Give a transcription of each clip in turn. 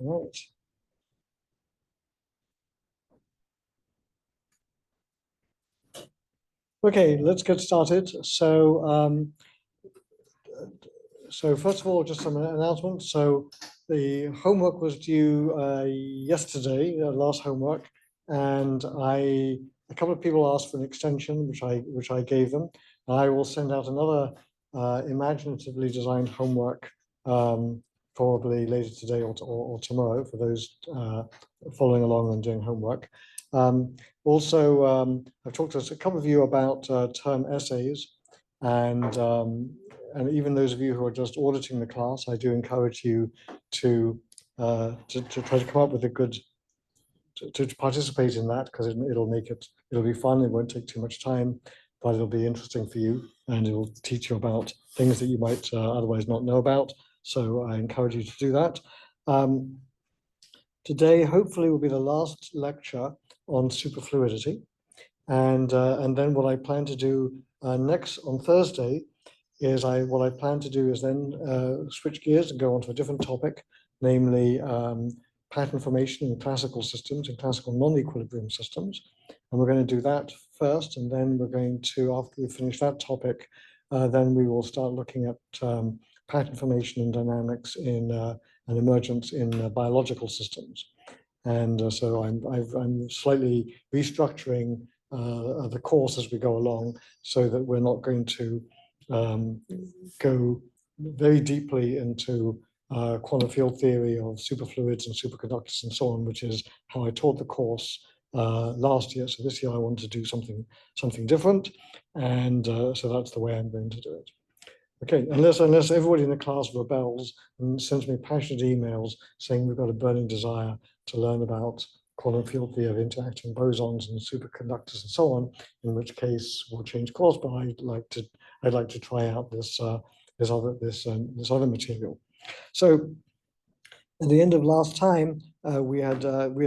All right. Okay, let's get started. So first of all, just some announcements. So the homework was due yesterday, last homework, and a couple of people asked for an extension, which I gave them. I will send out another imaginatively designed homework probably later today or tomorrow for those following along and doing homework. I've talked to a couple of you about term essays, and even those of you who are just auditing the class, I do encourage you to try to come up with a good to participate in that, because it'll be fun. It won't take too much time, but it'll be interesting for you, and it will teach you about things that you might otherwise not know about. So I encourage you to do that. Today, hopefully, will be the last lecture on superfluidity, and then what I plan to do next on Thursday is what I plan to do is then switch gears and go on to a different topic, namely pattern formation in classical systems, in classical non-equilibrium systems. And we're going to do that first, and then we're going to, after we finish that topic, then we will start looking at pattern formation and dynamics in and emergence in biological systems. And so I'm slightly restructuring the course as we go along, so that we're not going to go very deeply into quantum field theory of superfluids and superconductors and so on, which is how I taught the course last year. So this year I want to do something different, and so that's the way I'm going to do it. Okay, unless everybody in the class rebels and sends me passionate emails saying we've got a burning desire to learn about quantum field theory of interacting bosons and superconductors and so on, in which case we'll change course. But I'd like to try out this other material. So at the end of last time, we had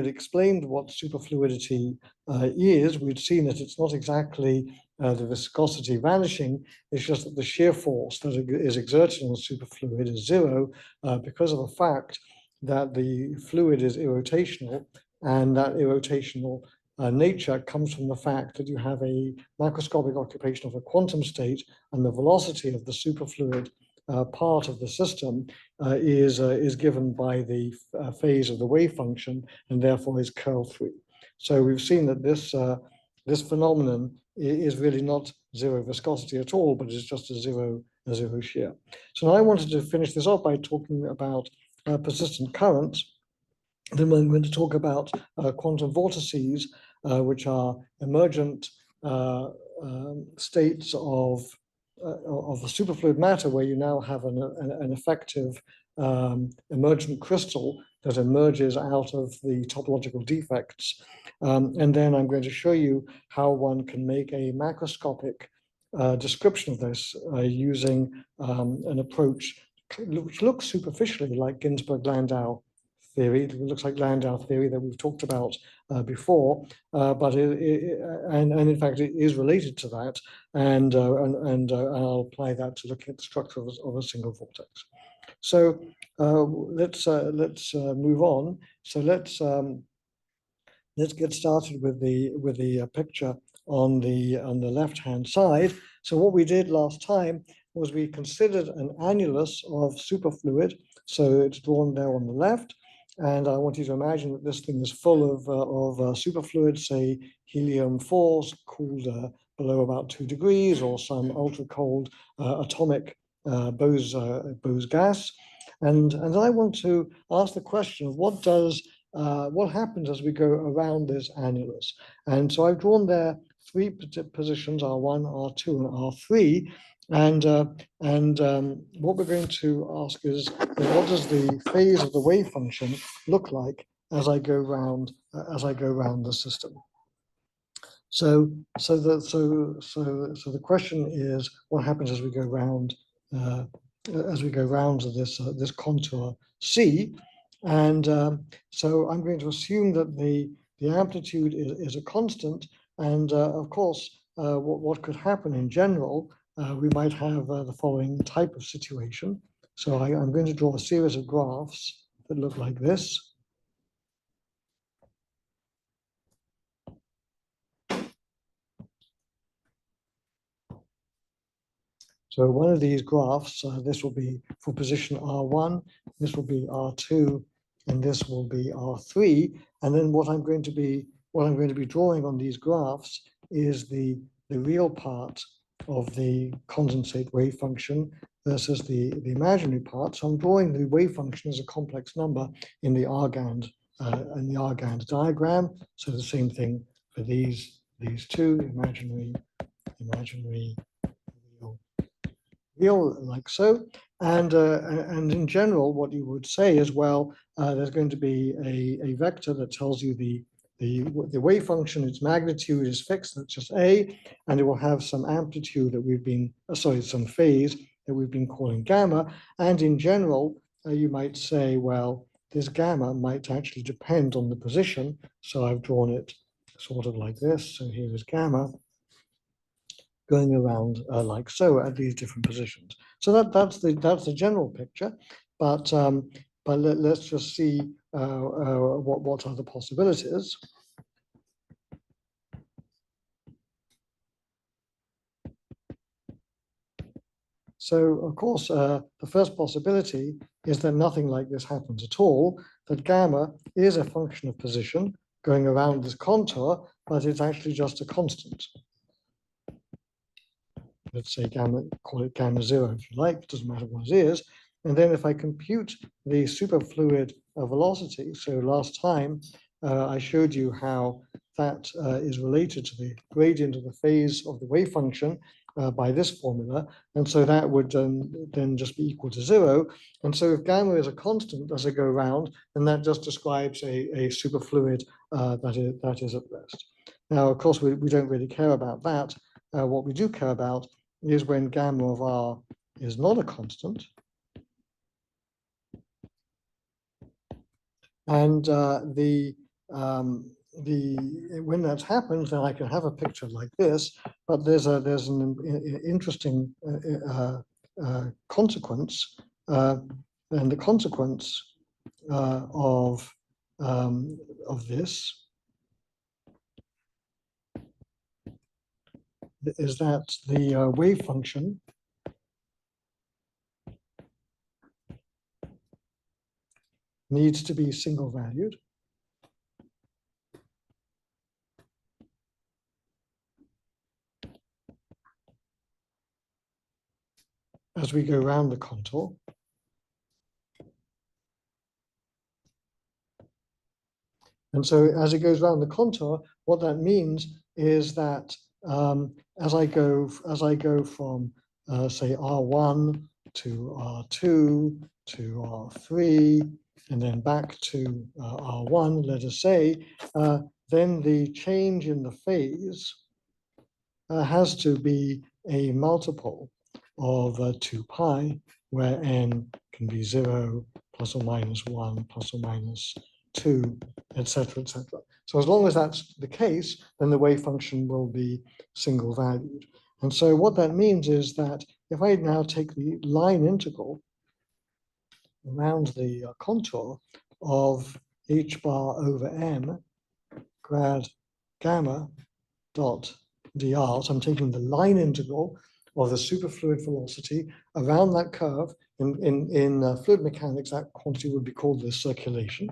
explained what superfluidity is. We'd seen that it's not exactly the viscosity vanishing. It's just that the shear force that is exerted on the superfluid is zero because of the fact that the fluid is irrotational, and that irrotational nature comes from the fact that you have a macroscopic occupation of a quantum state, and the velocity of the superfluid part of the system is given by the phase of the wave function, and therefore is curl-free. So we've seen that this phenomenon is really not zero viscosity at all, but it's just a zero shear. So now I wanted to finish this off by talking about persistent currents. Then I'm going to talk about quantum vortices, which are emergent states of the superfluid matter, where you now have an effective emergent crystal that emerges out of the topological defects. And then I'm going to show you how one can make a macroscopic description of this using an approach which looks superficially like Ginzburg-Landau theory. It looks like Landau theory that we've talked about before, but in fact it is related to that, and I'll apply that to looking at the structure of a single vortex. So let's move on. So let's get started with the picture on the left-hand side. So what we did last time was we considered an annulus of superfluid. So it's drawn there on the left. And I want you to imagine that this thing is full of superfluid, say helium-4, cooled below about 2 degrees, or some ultra-cold atomic Bose gas. And I want to ask the question of what happens as we go around this annulus. And so I've drawn there 3 positions, R1, R2, and R3. And what we're going to ask is, what does the phase of the wave function look like as I go round the system? So the question is, what happens as we go round this contour C? And so I'm going to assume that the amplitude is a constant, and of course, what could happen in general, we might have the following type of situation. So I'm going to draw a series of graphs that look like this. So one of these graphs, this will be for position R1, this will be R2, and this will be R3. And then what I'm going to be drawing on these graphs is the real part of the condensate wave function versus the imaginary part. So I'm drawing the wave function as a complex number in the Argand diagram. So the same thing for these two, imaginary, real, like so. And in general, what you would say is, well, there's going to be a vector that tells you the wave function, its magnitude is fixed, that's just A, and it will have some amplitude that we've been, some phase that we've been calling gamma. And in general, you might say, well, this gamma might actually depend on the position. So I've drawn it sort of like this. So here is gamma going around like so at these different positions. So that's the general picture, but let's just see what are the possibilities. So of course, the first possibility is that nothing like this happens at all, that gamma is a function of position going around this contour, but it's actually just a constant. Let's say gamma, call it gamma 0 if you like, it doesn't matter what it is. And then if I compute the superfluid velocity, so last time I showed you how that is related to the gradient of the phase of the wave function by this formula. And so that would then just be equal to 0. And so if gamma is a constant as I go around, then that just describes a superfluid that is at rest. Now, of course, we don't really care about that. What we do care about is when gamma of R is not a constant. And when that happens, then I can have a picture like this, but there's an interesting consequence, and the consequence of this is that the wave function needs to be single valued. As we go around the contour. And so as it goes around the contour, what that means is that as I go from say R1 to R2 to R3 and then back to R1, let us say, then the change in the phase has to be a multiple of 2 pi, where n can be 0, plus or minus 1, plus or minus 2, etc., etc. So as long as that's the case, then the wave function will be single valued. And so what that means is that if I now take the line integral around the contour of h bar over m grad gamma dot dr, so I'm taking the line integral of the superfluid velocity around that curve. In fluid mechanics, that quantity would be called the circulation.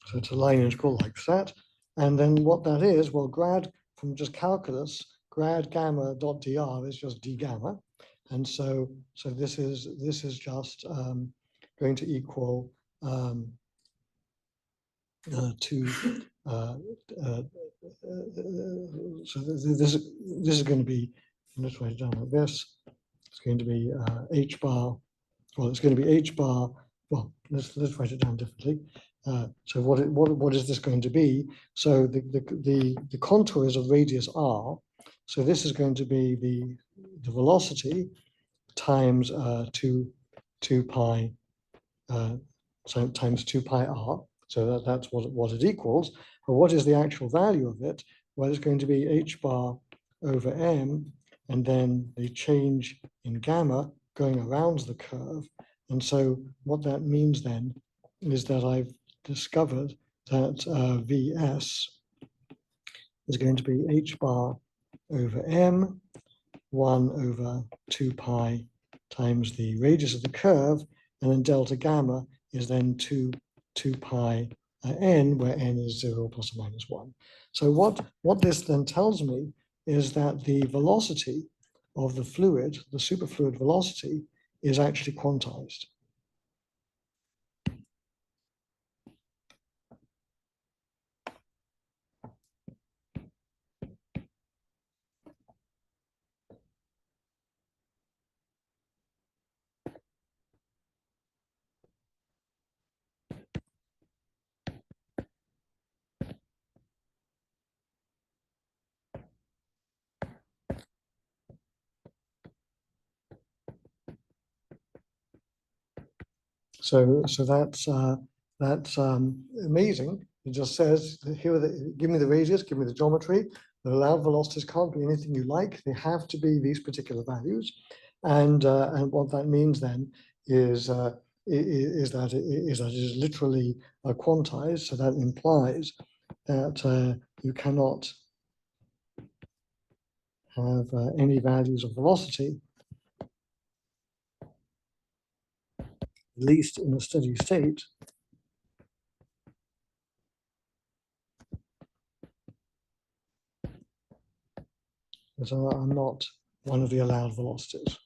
So it's a line integral like that. And then what that is, well, grad from just calculus, grad gamma dot dr is just d gamma. And so this is just going to equal so this is going to be, let's write it down like this. It's going to be h bar. Well, it's going to be h bar. Well, let's write it down differently. So what is this going to be? So the contour is of radius r. So this is going to be the velocity times 2 pi times 2 pi r. So that's what it equals. But what is the actual value of it? Well, it's going to be h bar over m, and then the change in gamma going around the curve. And so what that means then is that I've discovered that Vs is going to be h bar over m, 1 over 2 pi times the radius of the curve, and then delta gamma is then 2 pi n, where n is 0 plus or minus 1. So what this then tells me is that the velocity of the fluid, the superfluid velocity, is actually quantized. So that's amazing. It just says here, give me the radius, give me the geometry. The allowed velocities can't be anything you like. They have to be these particular values, and what that means then is that it is literally quantized. So that implies that you cannot have any values of velocity, at least in a steady state, that are not one of the allowed velocities.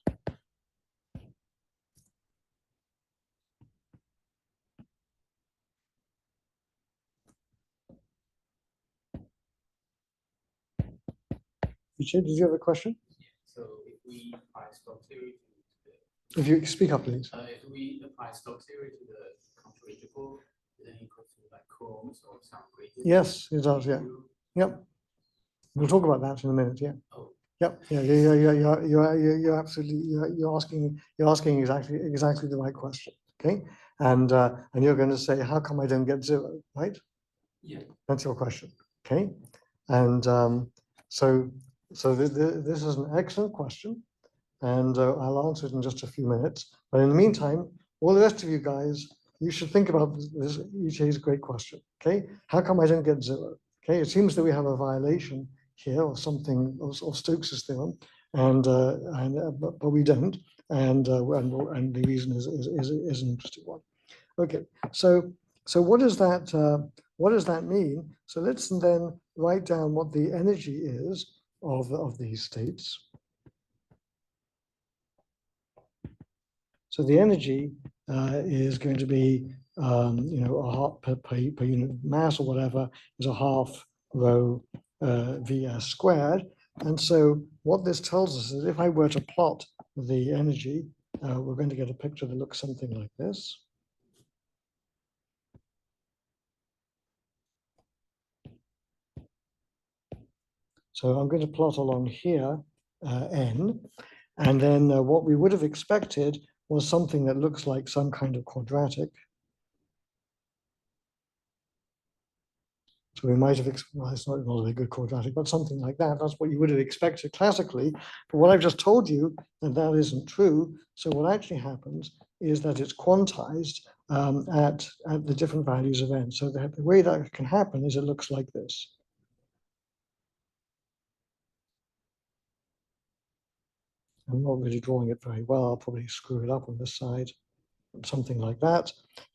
Richard, did you have a question? So if we apply Stokes theory to the... If you speak up, please. If we apply Stokes theory to the contour, then equal to like Coulomb's or some gradient. Yes, it does. Yeah. Yep. We'll talk about that in a minute. Yeah. Oh. Yep. Yeah. You're absolutely. You're asking exactly the right question. Okay. And you're going to say, how come I don't get 0? Right. Yeah. That's your question. Okay. And so this is an excellent question, and I'll answer it in just a few minutes. But in the meantime, all the rest of you guys, you should think about this. Each is a great question. Okay, how come I don't get 0? Okay, it seems that we have a violation here or something of Stokes's theorem, but we don't, and the reason is an interesting one. Okay, so what does that mean? So let's then write down what the energy is of these states. So the energy is going to be, a half per unit mass or whatever is a half rho Vs squared. And so what this tells us is if I were to plot the energy, we're going to get a picture that looks something like this. So I'm going to plot along here, n, and then what we would have expected was something that looks like some kind of quadratic. So we might have, well, it's not a good quadratic, but something like that. That's what you would have expected classically. But what I've just told you, that isn't true. So what actually happens is that it's quantized at the different values of n. So the way that can happen is it looks like this. I'm not really drawing it very well. I'll probably screw it up on this side, something like that.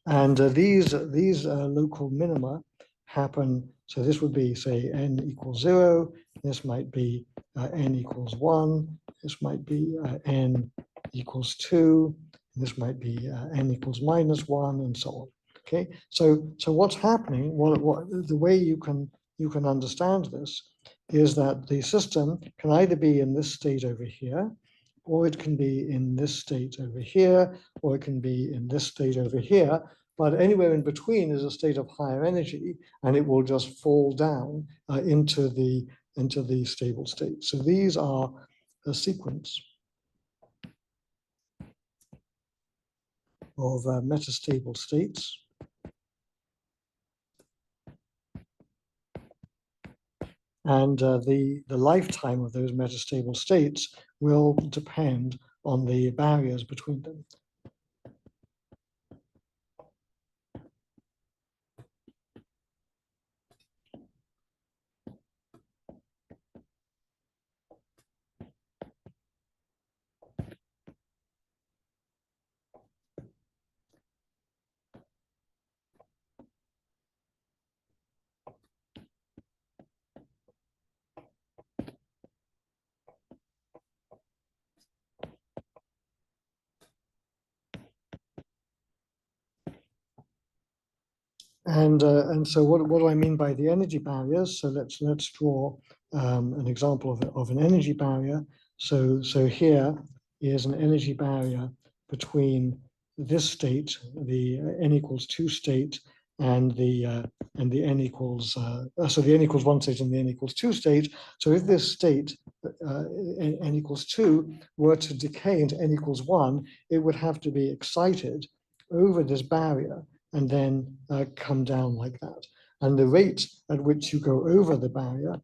And these local minima happen. So this would be, say, n equals 0. This might be n equals 1. This might be n equals 2. This might be n equals minus 1, and so on. Okay. So what's happening? What the way you can understand this is that the system can either be in this state over here, or it can be in this state over here, or it can be in this state over here. But anywhere in between is a state of higher energy, and it will just fall down into the stable state. So these are a sequence of metastable states. and the lifetime of those metastable states will depend on the barriers between them. And so what do I mean by the energy barriers? So let's draw an example of an energy barrier. So here is an energy barrier between this state, the n equals 2 state, and the n equals so the n equals 1 state and the n equals 2 state. So if this state n equals 2 were to decay into n equals 1, it would have to be excited over this barrier and then come down like that. And the rate at which you go over the barrier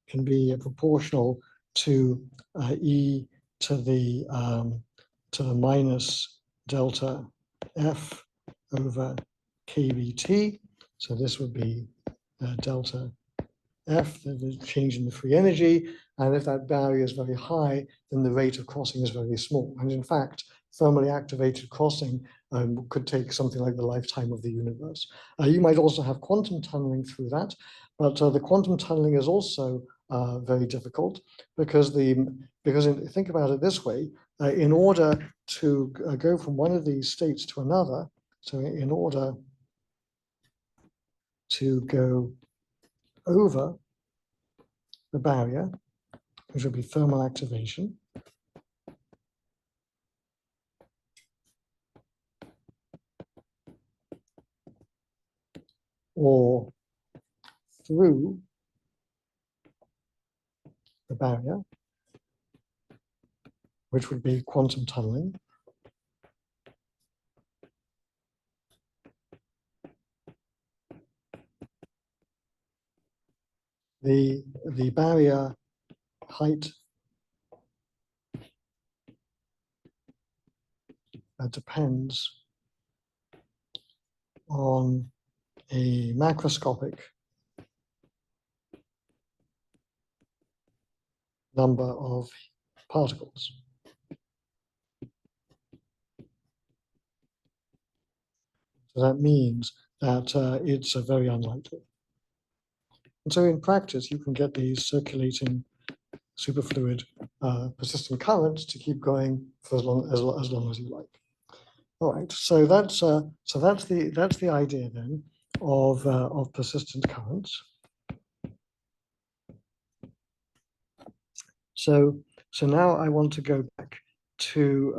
can be proportional to e to the minus delta f over kBt. So this would be delta F, the change in the free energy, and if that barrier is very high, then the rate of crossing is very small. And in fact, thermally activated crossing could take something like the lifetime of the universe. You might also have quantum tunneling through that, but the quantum tunneling is also very difficult because think about it this way, in order to go from one of these states to another, so in order to go over the barrier, which will be thermal activation, or through the barrier, which would be quantum tunneling. The barrier height depends on a macroscopic number of particles. So that means that it's very unlikely. And so in practice, you can get these circulating superfluid persistent currents to keep going for as long as you like. All right, so that's the idea then of persistent currents. So now I want to go back to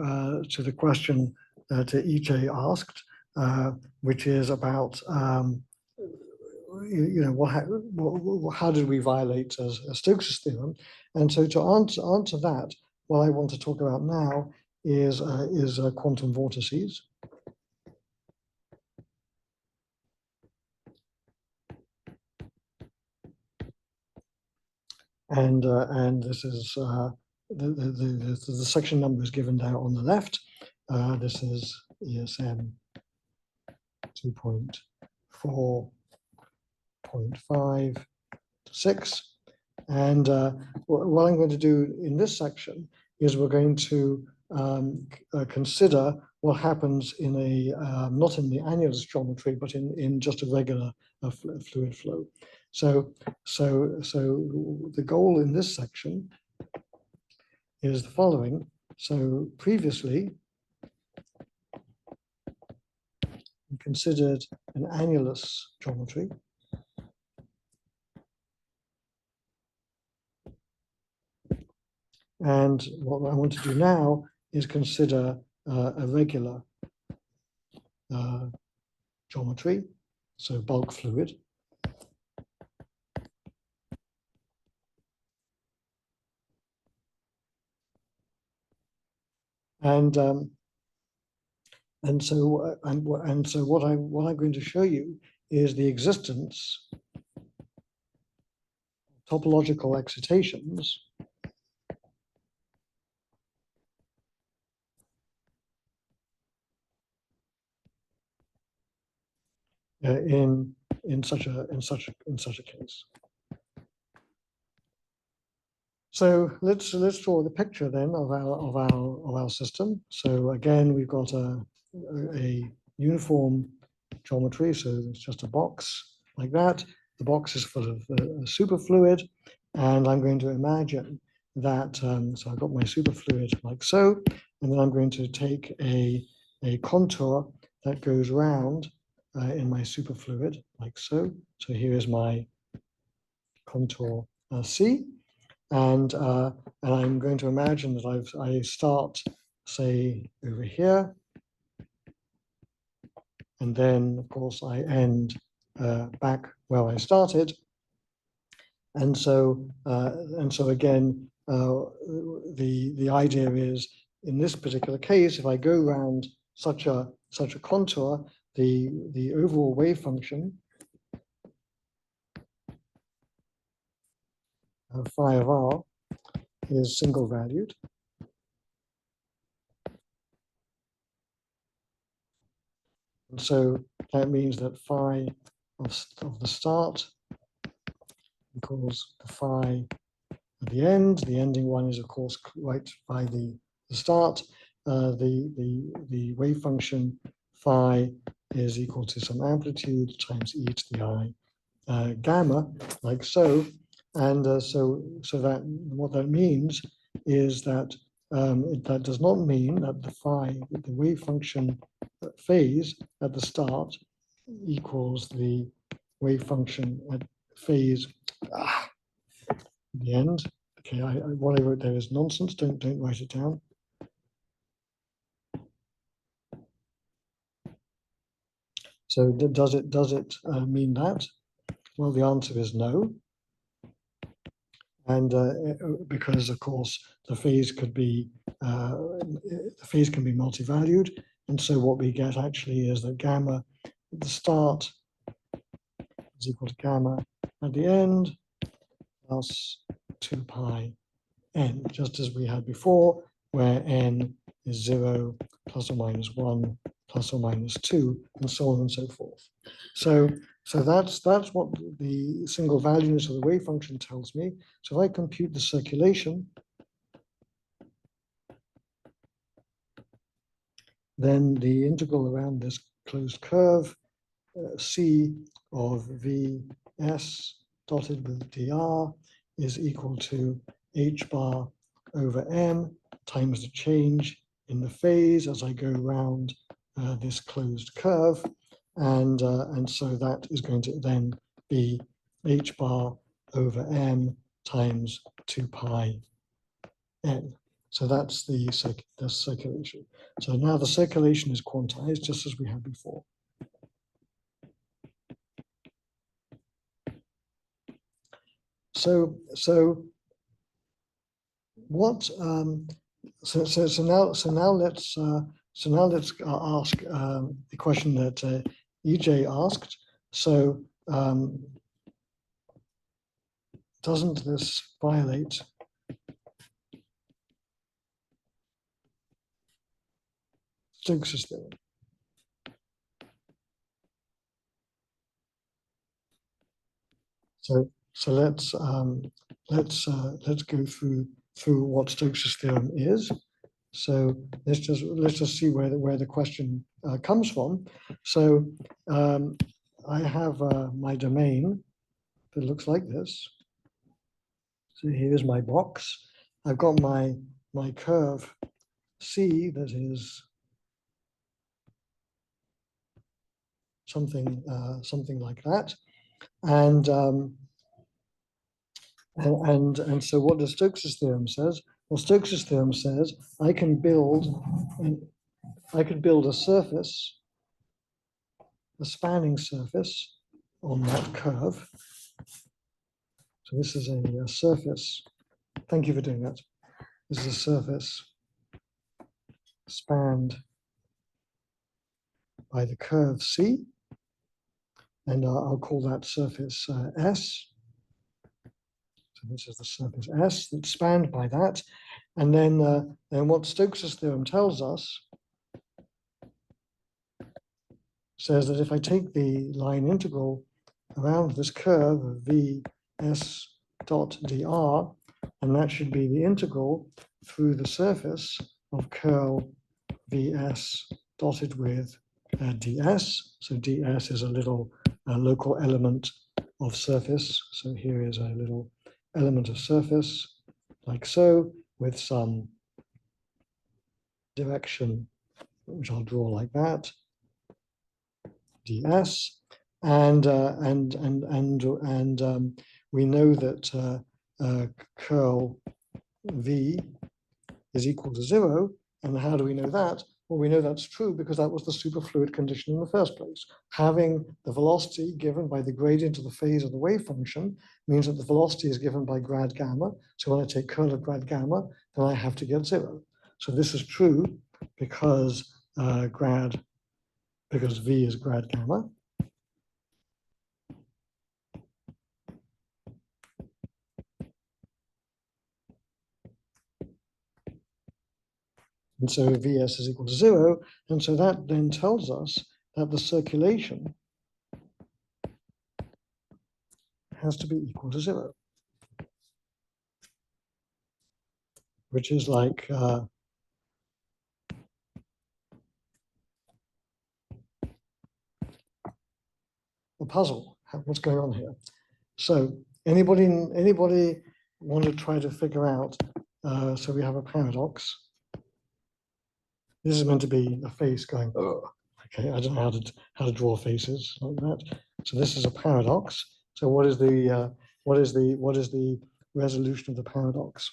the question that EJ asked, which is about how did we violate Stokes' theorem? And so to answer that, what I want to talk about now is quantum vortices. And this is the section number is given down on the left. This is ESM 2.4.5 to 6. And what I'm going to do in this section is we're going to consider what happens in a not in the annulus geometry, but in just a regular fluid flow. So the goal in this section is the following. So previously we considered an annulus geometry. And what I want to do now is consider a regular geometry, so bulk fluid. And And so, and so what I'm going to show you is the existence of topological excitations in such a case. So let's draw the picture then of our system. So again, we've got a uniform geometry. So it's just a box like that. The box is full of superfluid, and I'm going to imagine that. So I've got my superfluid like so, and then I'm going to take a contour that goes round in my superfluid like so. So here is my contour C. And I'm going to imagine that I start, say, over here, and then of course I end back where I started. And so again, the idea is in this particular case, if I go around such a contour, the overall wave function phi of r is single valued. And so that means that phi of the start equals the phi at the end. The ending one is, of course, right by the start. The wave function phi is equal to some amplitude times e to the I gamma, like so. And so that what that means is that that does not mean that the wave function phase at the start equals the wave function at phase the end. Okay, what I wrote there is nonsense. Don't write it down. So does it mean that? Well, the answer is no. And because of course the phase can be multi-valued, and so what we get actually is that gamma at the start is equal to gamma at the end plus 2 pi n, just as we had before, where n is 0, plus or minus 1, plus or minus 2, and so on and so forth. So that's what the single valueness of the wave function tells me. So if I compute the circulation, then the integral around this closed curve, C of Vs dotted with dr is equal to h bar over m times the change in the phase as I go around this closed curve. And so that is going to then be h bar over m times 2 pi n. So that's the circulation. So now the circulation is quantized just as we had before. So what? So now let's ask the question that EJ asked. So doesn't this violate Stokes' theorem? So let's go through what Stokes' theorem is. So let's just see where the question comes from. So I have my domain that looks like this. So here's my box. I've got my curve C that is something like that, and so what does Stokes' theorem says? Well, Stokes' theorem says I can build a surface, a spanning surface on that curve. So this is a surface. Thank you for doing that. This is a surface spanned by the curve C, and I'll call that surface S. So this is the surface S that's spanned by that. And then what Stokes' theorem tells us says that if I take the line integral around this curve of Vs dot dr, and that should be the integral through the surface of curl Vs dotted with ds. So ds is a little local element of surface. So here is a little element of surface, like so, with some direction, which I'll draw like that, ds, and we know that curl v is equal to 0. And how do we know that? Well, we know that's true because that was the superfluid condition in the first place. Having the velocity given by the gradient of the phase of the wave function means that the velocity is given by grad gamma. So when I take curl of grad gamma, then I have to get 0. So this is true because because v is grad gamma. And so Vs is equal to 0. And so that then tells us that the circulation has to be equal to 0, which is like a puzzle. What's going on here? So anybody want to try to figure out? So we have a paradox. This is meant to be a face going, oh, okay, I don't know how to draw faces like that. So this is a paradox. So what is the resolution of the paradox?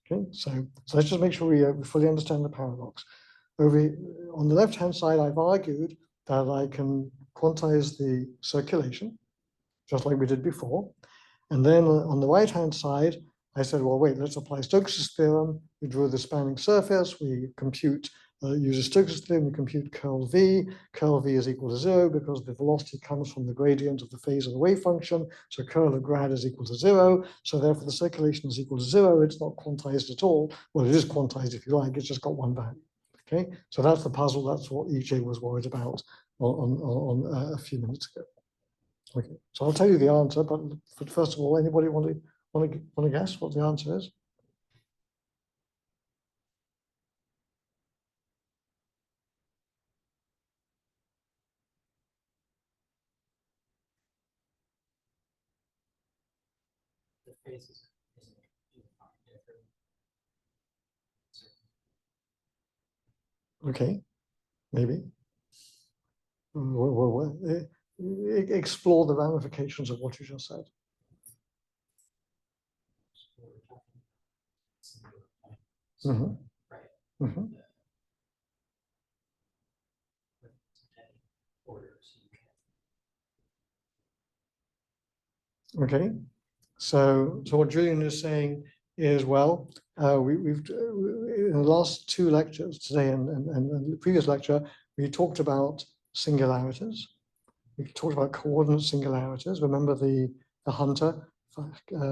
Okay, so let's just make sure we fully understand the paradox. Over on the left-hand side, I've argued that I can quantize the circulation, just like we did before. And then on the right-hand side, I said, well, wait, let's apply Stokes' theorem. We draw the spanning surface. We compute, use Stokes' theorem, we compute curl V. Curl V is equal to 0 because the velocity comes from the gradient of the phase of the wave function. So curl of grad is equal to 0. So therefore the circulation is equal to 0. It's not quantized at all. Well, it is quantized if you like. It's just got one value. Okay, so that's the puzzle. That's what EJ was worried about on a few minutes ago. Okay, so I'll tell you the answer, but first of all, anybody want to guess what the answer is? The phase isn't uniform, different. Okay, maybe. Explore the ramifications of what you just said. So we're talking singular point. Mhm. Right. Mhm. With any order, so you can. Okay, so what Julian is saying is, well, we've in the last two lectures today and the previous lecture, we talked about singularities. We talked about coordinate singularities. Remember the hunter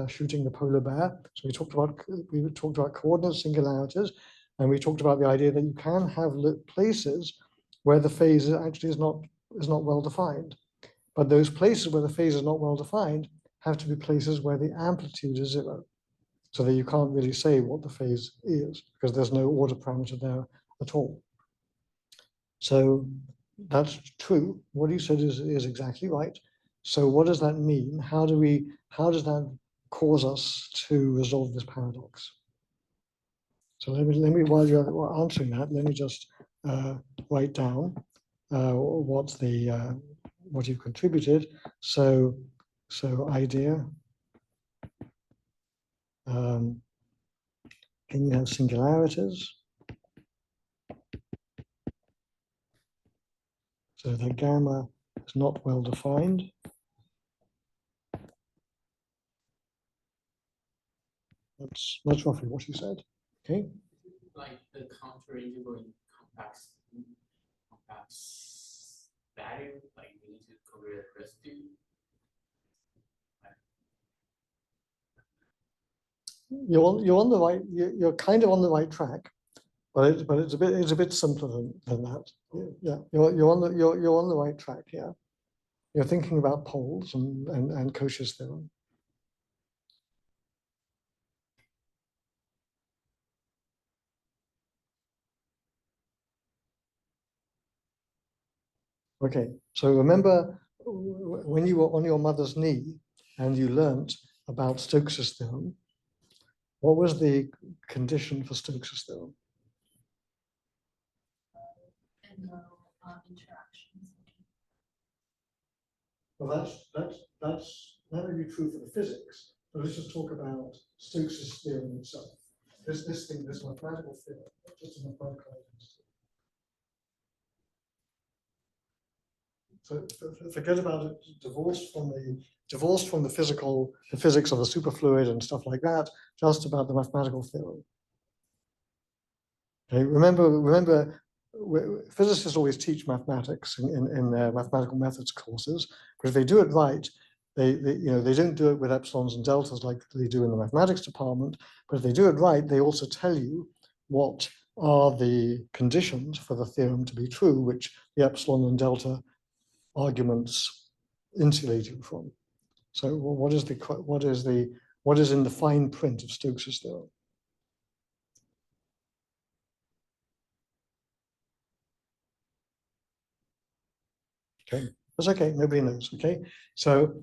shooting the polar bear. So we talked about coordinate singularities, and we talked about the idea that you can have places where the phase actually is not well defined. But those places where the phase is not well defined have to be places where the amplitude is 0. So that you can't really say what the phase is because there's no order parameter there at all. So that's true. What you said is exactly right. So what does that mean? How does that cause us to resolve this paradox? So let me while you're answering that, let me just write down what you've contributed. So idea. Can you have singularities? So the gamma is not well defined. That's roughly what you said. Okay. Like the counter integral in you're on the right, you're kind of on the right track, but it's a bit simpler than that. Yeah, you're on the right track. Yeah, you're thinking about poles and Cauchy's theorem. Okay, so remember when you were on your mother's knee and you learnt about Stokes's theorem, what was the condition for Stokes's theorem? And no interactions. Well, that may be true for the physics, but let's just talk about Stokes's theorem itself. This mathematical theorem, just a mathematical identity. So forget about it, divorced from the physics of the superfluid and stuff like that, just about the mathematical theorem. Okay, remember, physicists always teach mathematics in their mathematical methods courses, but if they do it right, they don't do it with epsilons and deltas like they do in the mathematics department, but if they do it right, they also tell you what are the conditions for the theorem to be true, which the epsilon and delta arguments insulate you from. So what is in the fine print of Stokes's theorem? Okay, that's okay, nobody knows, okay? So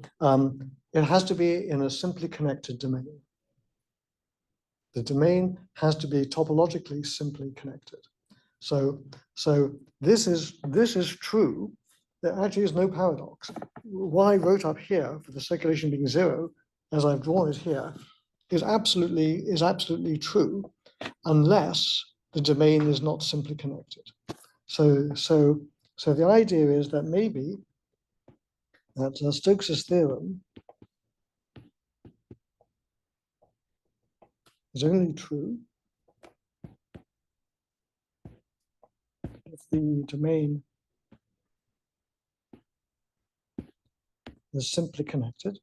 it has to be in a simply connected domain. The domain has to be topologically simply connected. So this is true. There actually is no paradox. What I wrote up here for the circulation being zero, as I've drawn it here, is absolutely true, unless the domain is not simply connected. So the idea is that maybe that Stokes's theorem is only true if the domain is simply connected.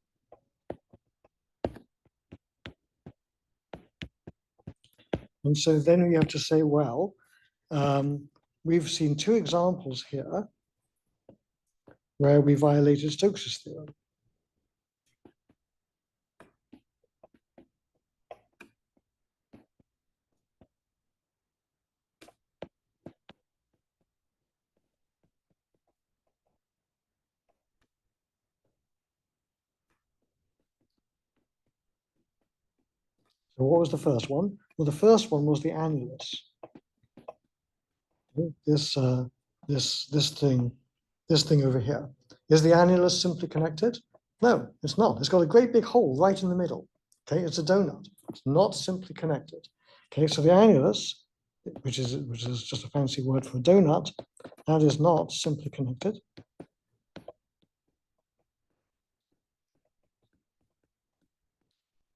And so then we have to say, well, we've seen two examples here where we violated Stokes's theorem. So what was the first one? Well, the first one was the annulus. This thing over here. Is the annulus simply connected? No, it's not. It's got a great big hole right in the middle. Okay, it's a donut. It's not simply connected. Okay, so the annulus, which is just a fancy word for a donut, that is not simply connected.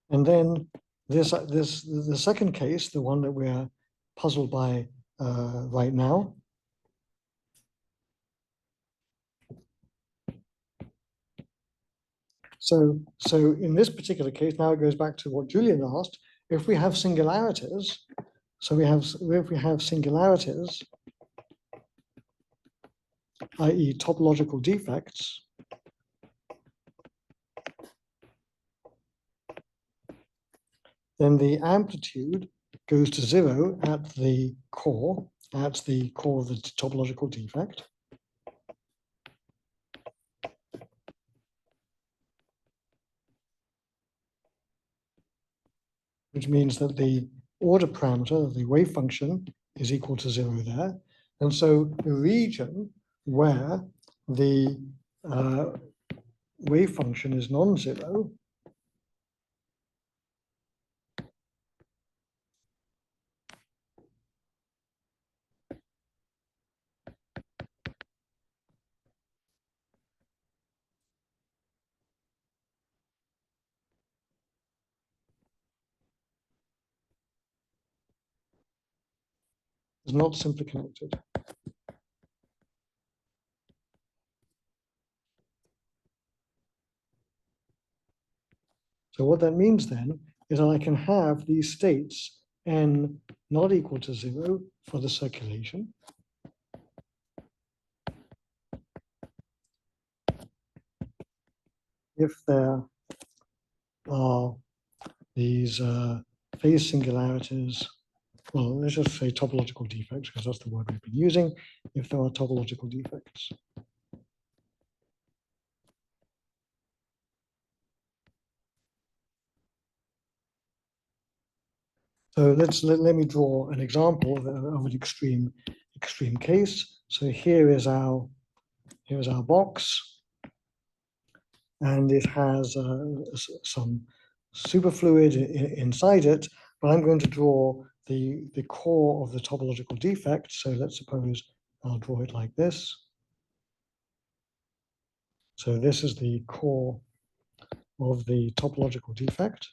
And then the second case, the one that we're puzzled by right now, So in this particular case, now it goes back to what Julian asked. If we have singularities, if we have singularities, i.e. topological defects, then the amplitude goes to zero at the core of the topological defect. Which means that the order parameter of the wave function is equal to zero there. And so the region where the wave function is non-zero is not simply connected. So what that means then is that I can have these states n not equal to 0 for the circulation. If there are these phase singularities, well, let's just say topological defects, because that's the word we've been using, if there are topological defects. So let me draw an example of an extreme case. So here is our box, and it has some superfluid inside it. But I'm going to draw the core of the topological defect. So let's suppose I'll draw it like this. So this is the core of the topological defect.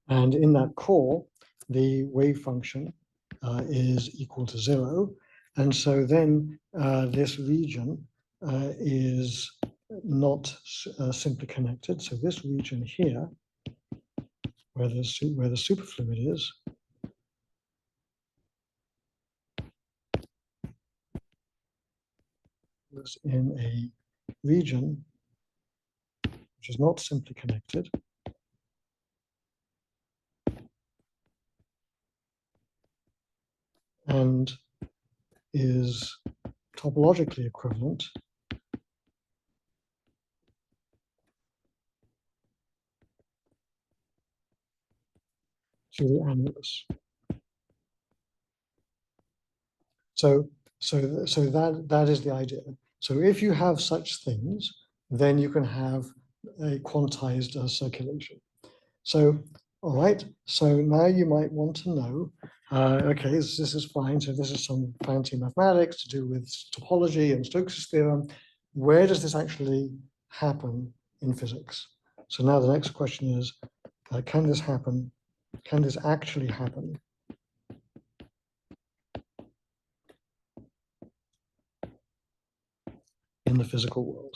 And in that core, the wave function is equal to 0. And so then this region is not simply connected. So this region here, where the superfluid is in a region which is not simply connected. And is topologically equivalent to the annulus. So that is the idea. So if you have such things, then you can have a quantized circulation. So, all right, so now you might want to know, okay, this is fine. So this is some fancy mathematics to do with topology and Stokes' theorem. Where does this actually happen in physics? So now the next question is, can this happen? Can this actually happen in the physical world?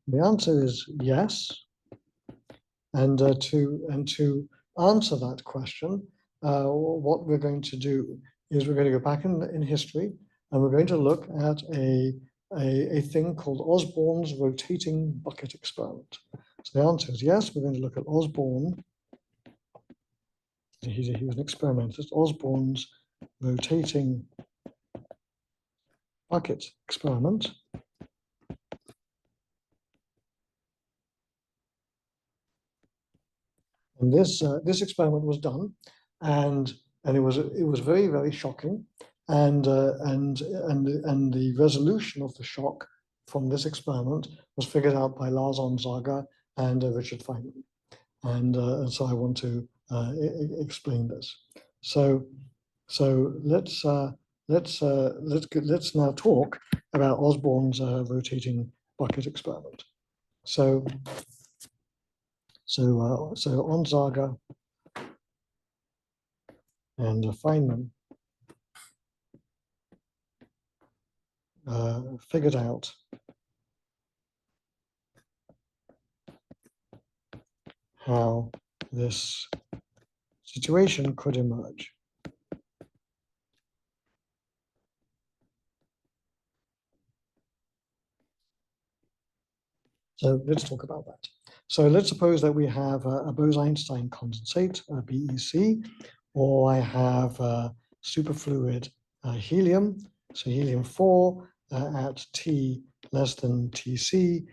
The answer is yes. And to answer that question, what we're going to do is we're going to go back in history, and we're going to look at a thing called Osborn's rotating bucket experiment. So the answer is yes. We're going to look at Osborn. He was an experimentalist. Osborn's rotating bucket experiment. And this experiment was done, and it was very shocking, and the resolution of the shock from this experiment was figured out by Lars Onsager and Richard Feynman, and so I want to explain this. So let's now talk about Osborn's rotating bucket experiment. So Onsager and Feynman figured out how this situation could emerge. So let's talk about that. So let's suppose that we have a Bose-Einstein condensate, BEC, or I have superfluid helium, so helium-4 at T less than Tc,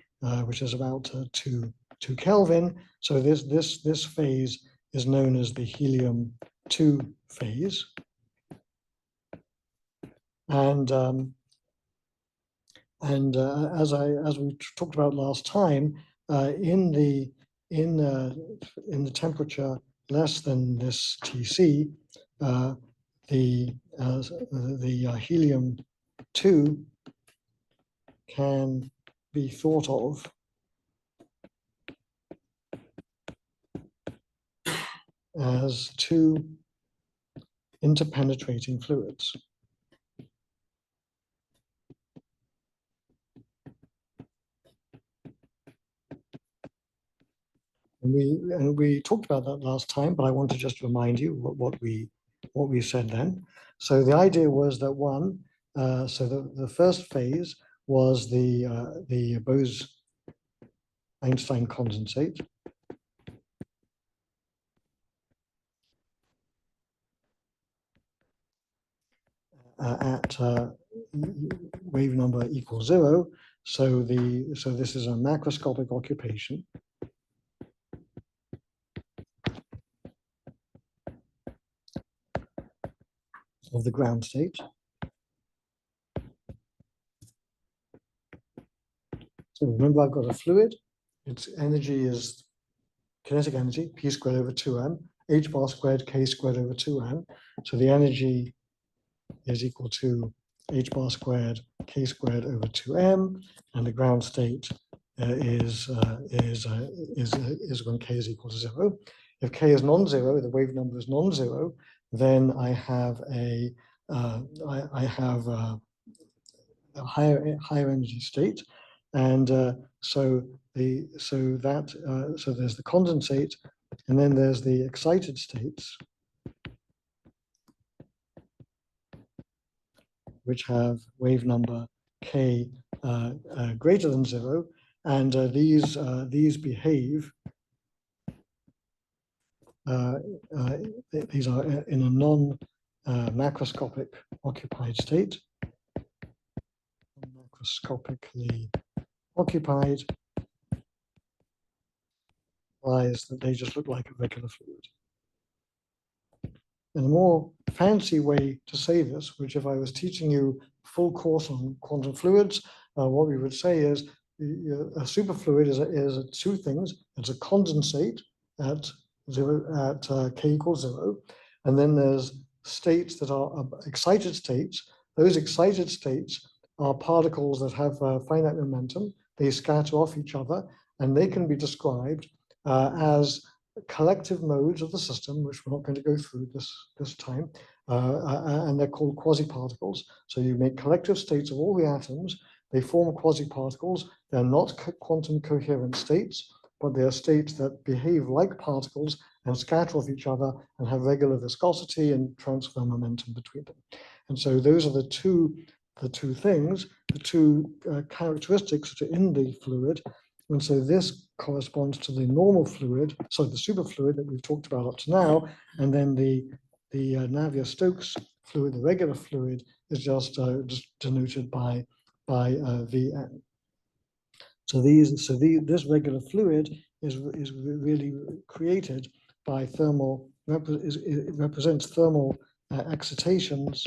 which is about 2 Kelvin. So this phase is known as the helium-2 phase. And as we talked about last time, in the temperature less than this Tc, the helium-2 can be thought of as 2 interpenetrating fluids. And we talked about that last time, but I want to just remind you what we said then. So the idea was that so the first phase was the Bose-Einstein condensate. At wave number equals 0. So this is a macroscopic occupation. Of the ground state. So remember, I've got a fluid. Its energy is kinetic energy, P squared over 2m, h bar squared, K squared over 2m. So the energy is equal to h bar squared, K squared over 2m, and the ground state is when K is equal to 0. If K is non-zero, the wave number is non-zero, then I have a higher energy state, and so there's the condensate, and then there's the excited states, which have wave number K greater than 0, and these behave. These are in a non-macroscopic occupied state. Macroscopically occupied implies that they just look like a regular fluid. And a more fancy way to say this, which if I was teaching you a full course on quantum fluids, what we would say is a superfluid is two things. It's a condensate at K equals 0, and then there's states that are excited states. Those excited states are particles that have finite momentum. They scatter off each other, and they can be described as collective modes of the system, which we're not going to go through this time, and they're called quasi-particles. So you make collective states of all the atoms. They form quasi-particles. They're not quantum coherent states, but they are states that behave like particles and scatter off each other and have regular viscosity and transfer momentum between them. And so those are the two things, the two characteristics that are in the fluid. And so this corresponds to the normal fluid, so the superfluid that we've talked about up to now, and then the Navier-Stokes fluid, the regular fluid, is just denoted by Vn. So this regular fluid is really created by thermal, it represents thermal excitations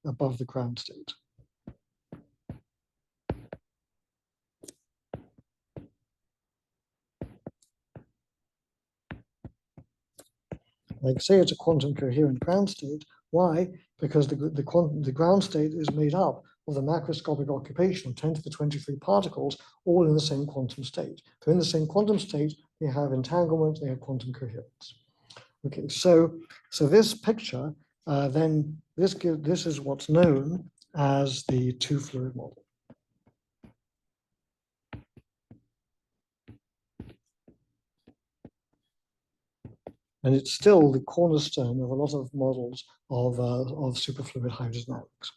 above the ground state. Like say it's a quantum coherent ground state. Why? Because the ground state is made up of the macroscopic occupation of 10 to the 23 particles, all in the same quantum state. So in the same quantum state, they have entanglement, they have quantum coherence. Okay, so this picture, then this is what's known as the two-fluid model. And it's still the cornerstone of a lot of models of superfluid hydrodynamics.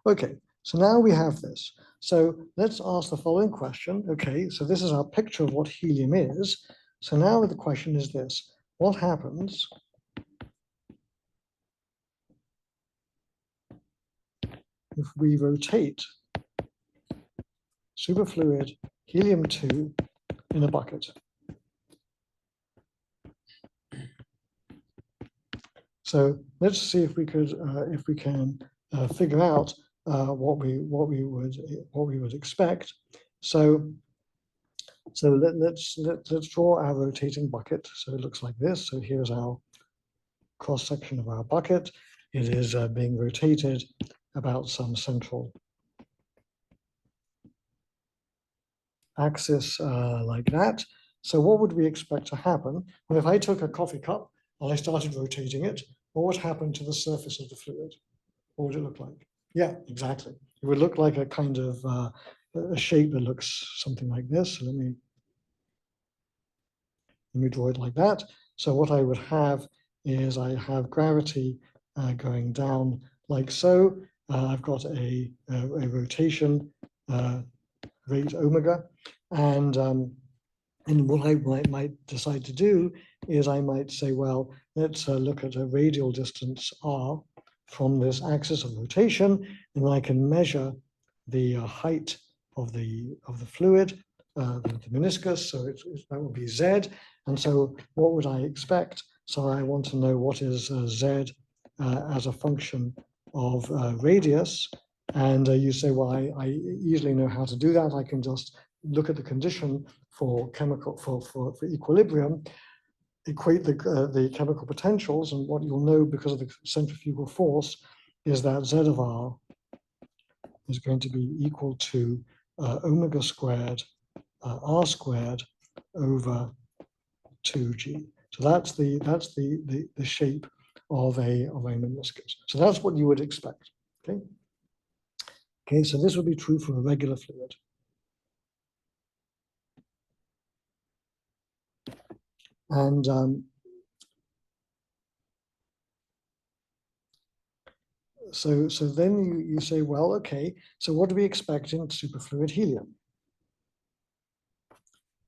Okay, so now we have this. So let's ask the following question. Okay, so this is our picture of what helium is. So now the question is this: what happens if we rotate superfluid helium-2 in a bucket? So let's see if we can figure out what we would expect. So let's draw our rotating bucket. So it looks like this. So here's our cross section of our bucket. It is being rotated about some central axis like that. So what would we expect to happen? Well, if I took a coffee cup and I started rotating it, what would happen to the surface of the fluid? What would it look like? Yeah, exactly. It would look like a kind of a shape that looks something like this. So let me draw it like that. So what I would have is I have gravity going down like so. I've got a rotation rate omega, and what I might decide to do is I might say, well, let's look at a radial distance r from this axis of rotation, and I can measure the height of the fluid, the meniscus. So that would be z. And so what would I expect? So I want to know what is z as a function of radius. And you say, well, I easily know how to do that. I can just look at the condition for chemical for equilibrium, equate the chemical potentials, and what you'll know because of the centrifugal force is that z of r is going to be equal to omega squared r squared over 2g. So that's the shape of a meniscus. So that's what you would expect. Okay. Okay. So this would be true for a regular fluid. And so then you say, well, okay, so what do we expect in superfluid helium?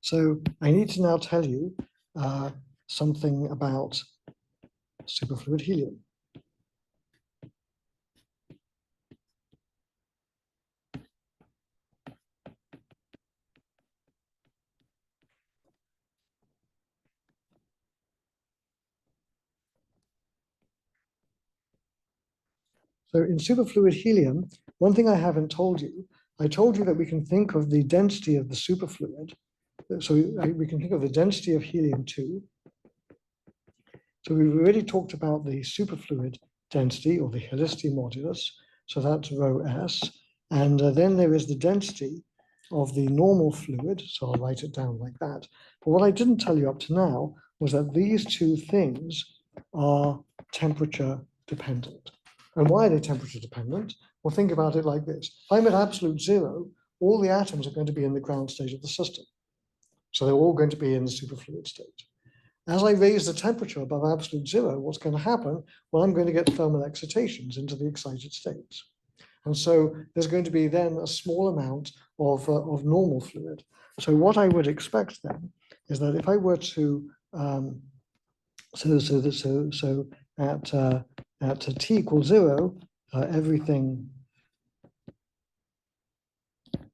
So I need to now tell you something about superfluid helium. So in superfluid helium, one thing I haven't told you, I told you that we can think of the density of the superfluid. So we can think of the density of helium-2. So we've already talked about the superfluid density or the helicity modulus. So that's rho s. And then there is the density of the normal fluid. So I'll write it down like that. But what I didn't tell you up to now was that these two things are temperature dependent. And why are they temperature dependent? Well, think about it like this. If I'm at absolute zero, all the atoms are going to be in the ground state of the system. So they're all going to be in the superfluid state. As I raise the temperature above absolute zero, what's going to happen? Well, I'm going to get thermal excitations into the excited states. And so there's going to be then a small amount of normal fluid. So what I would expect then is that if I were to, at t equals 0, everything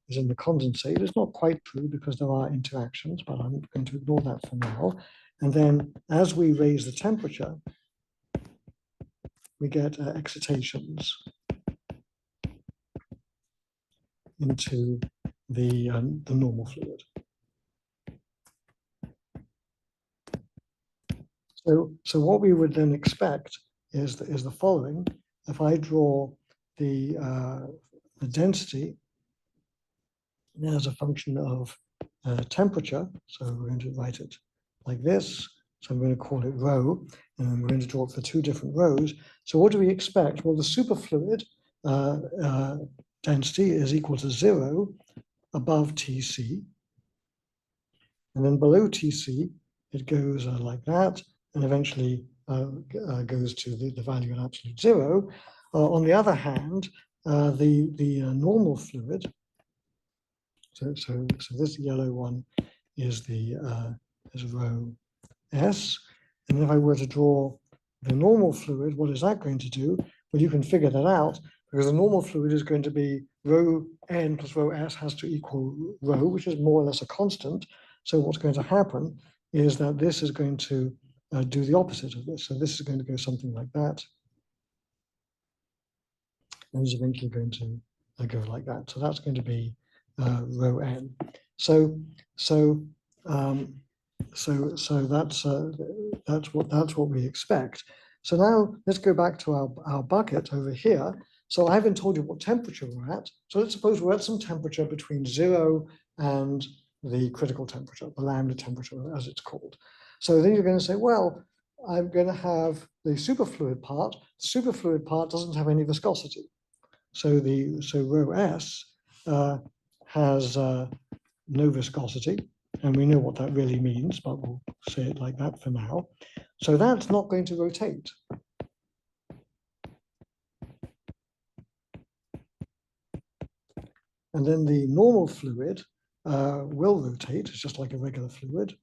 is in the condensate. It's not quite true because there are interactions, but I'm going to ignore that for now. And then as we raise the temperature, we get excitations into the normal fluid. So what we would then expect is the following. If I draw the density as a function of temperature, so we're going to write it like this. So I'm going to call it rho, and we're going to draw it for two different rows. So what do we expect? Well, the superfluid density is equal to 0 above Tc. And then below Tc, it goes like that, and eventually goes to the value at absolute 0. On the other hand, the normal fluid, so this yellow one is is rho s. And if I were to draw the normal fluid, what is that going to do? Well, you can figure that out because the normal fluid is going to be rho n plus rho s has to equal rho, which is more or less a constant. So what's going to happen is that this is going to do the opposite of this. So this is going to go something like that. And it's eventually going to go like that. So that's going to be rho n. So that's what we expect. So now let's go back to our bucket over here. So I haven't told you what temperature we're at. So let's suppose we're at some temperature between 0 and the critical temperature, the lambda temperature as it's called. So then you're going to say, well, I'm going to have the superfluid part. The superfluid part doesn't have any viscosity. So rho S has no viscosity, and we know what that really means, but we'll say it like that for now. So that's not going to rotate. And then the normal fluid will rotate, it's just like a regular fluid.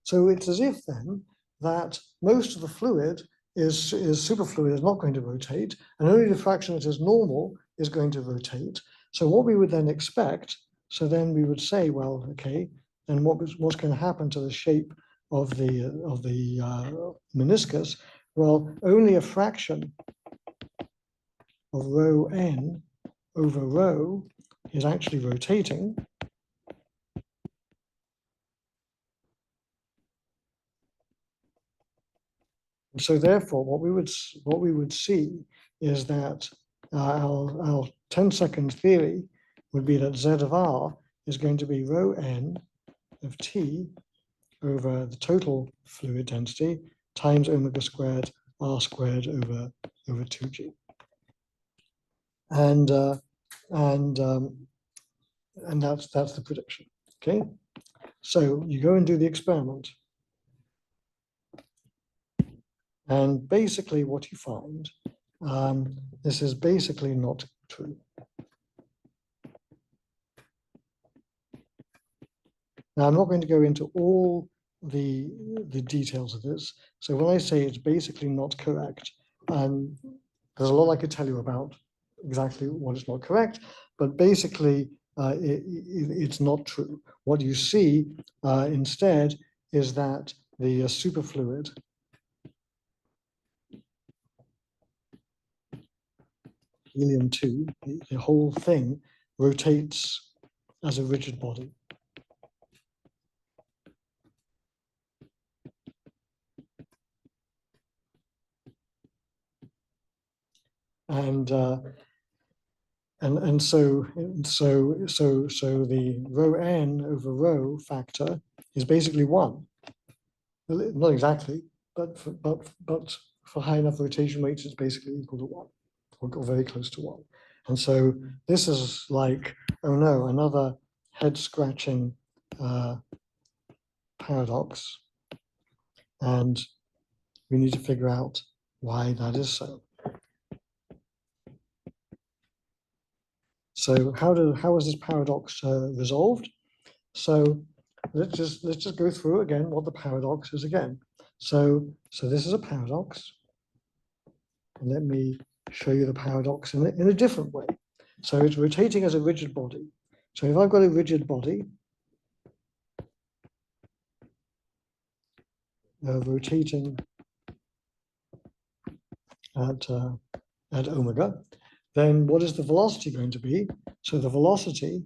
So it's as if then that most of the fluid is superfluid, is not going to rotate, and only the fraction that is normal is going to rotate. So what we would then expect, so then we would say, well, okay, then what's going to happen to the shape of the meniscus? Well, only a fraction of rho n over rho is actually rotating. So therefore, what we would see is that our 10-second theory would be that Z of R is going to be rho n of T over the total fluid density times omega squared R squared over 2G. And that's the prediction. Okay, so you go and do the experiment. And basically what you find, this is basically not true. Now, I'm not going to go into all the details of this. So when I say it's basically not correct, there's a lot I could tell you about exactly what is not correct, but basically it's not true. What you see instead is that the superfluid helium-2, the whole thing rotates as a rigid body. And so the rho n over rho factor is basically 1. Not exactly, but for high enough rotation rates, it's basically equal to 1, or very close to 1. And so this is like, oh no, another head-scratching paradox, and we need to figure out why that is so. So how is this paradox resolved? So let's just go through again what the paradox is again. So this is a paradox. And let me show you the paradox in a different way. So it's rotating as a rigid body. So if I've got a rigid body rotating at omega, then what is the velocity going to be? So the velocity,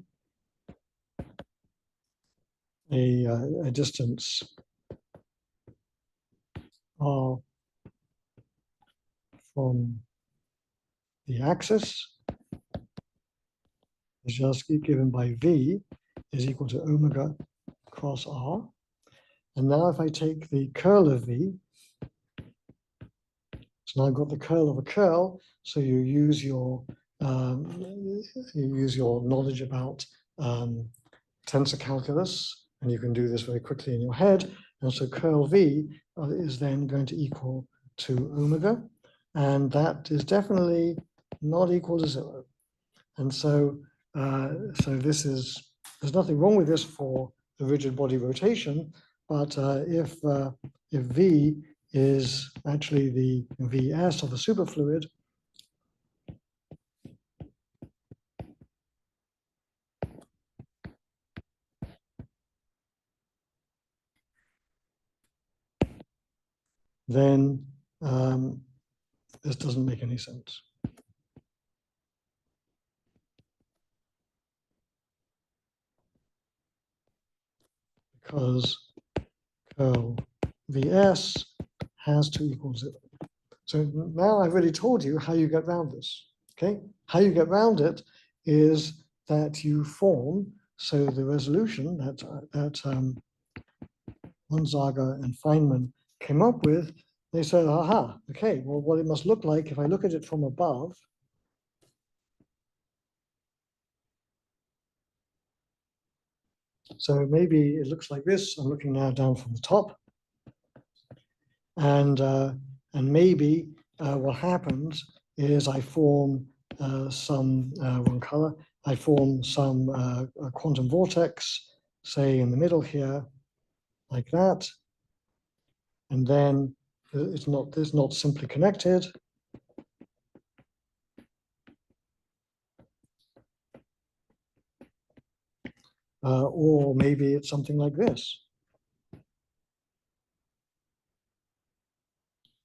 a distance r from the axis is just given by v is equal to omega cross r. And now if I take the curl of v, so now I've got the curl of a curl, so you use your knowledge about tensor calculus, and you can do this very quickly in your head. And so curl v is then going to equal to omega, and that is definitely not equal to 0. And so this is, there's nothing wrong with this for the rigid body rotation, but if v is actually the Vs of the superfluid, then this doesn't make any sense. Because curl Vs has to equal 0. So now I've already told you how you get around this. Okay, how you get around it is that you form, so the resolution that Gonzaga and Feynman came up with, they said, aha, okay, well, what it must look like if I look at it from above, so maybe it looks like this. I'm looking now down from the top, and maybe what happens is I form some one color. I form some a quantum vortex, say in the middle here, like that, and then it's not simply connected. Or maybe it's something like this.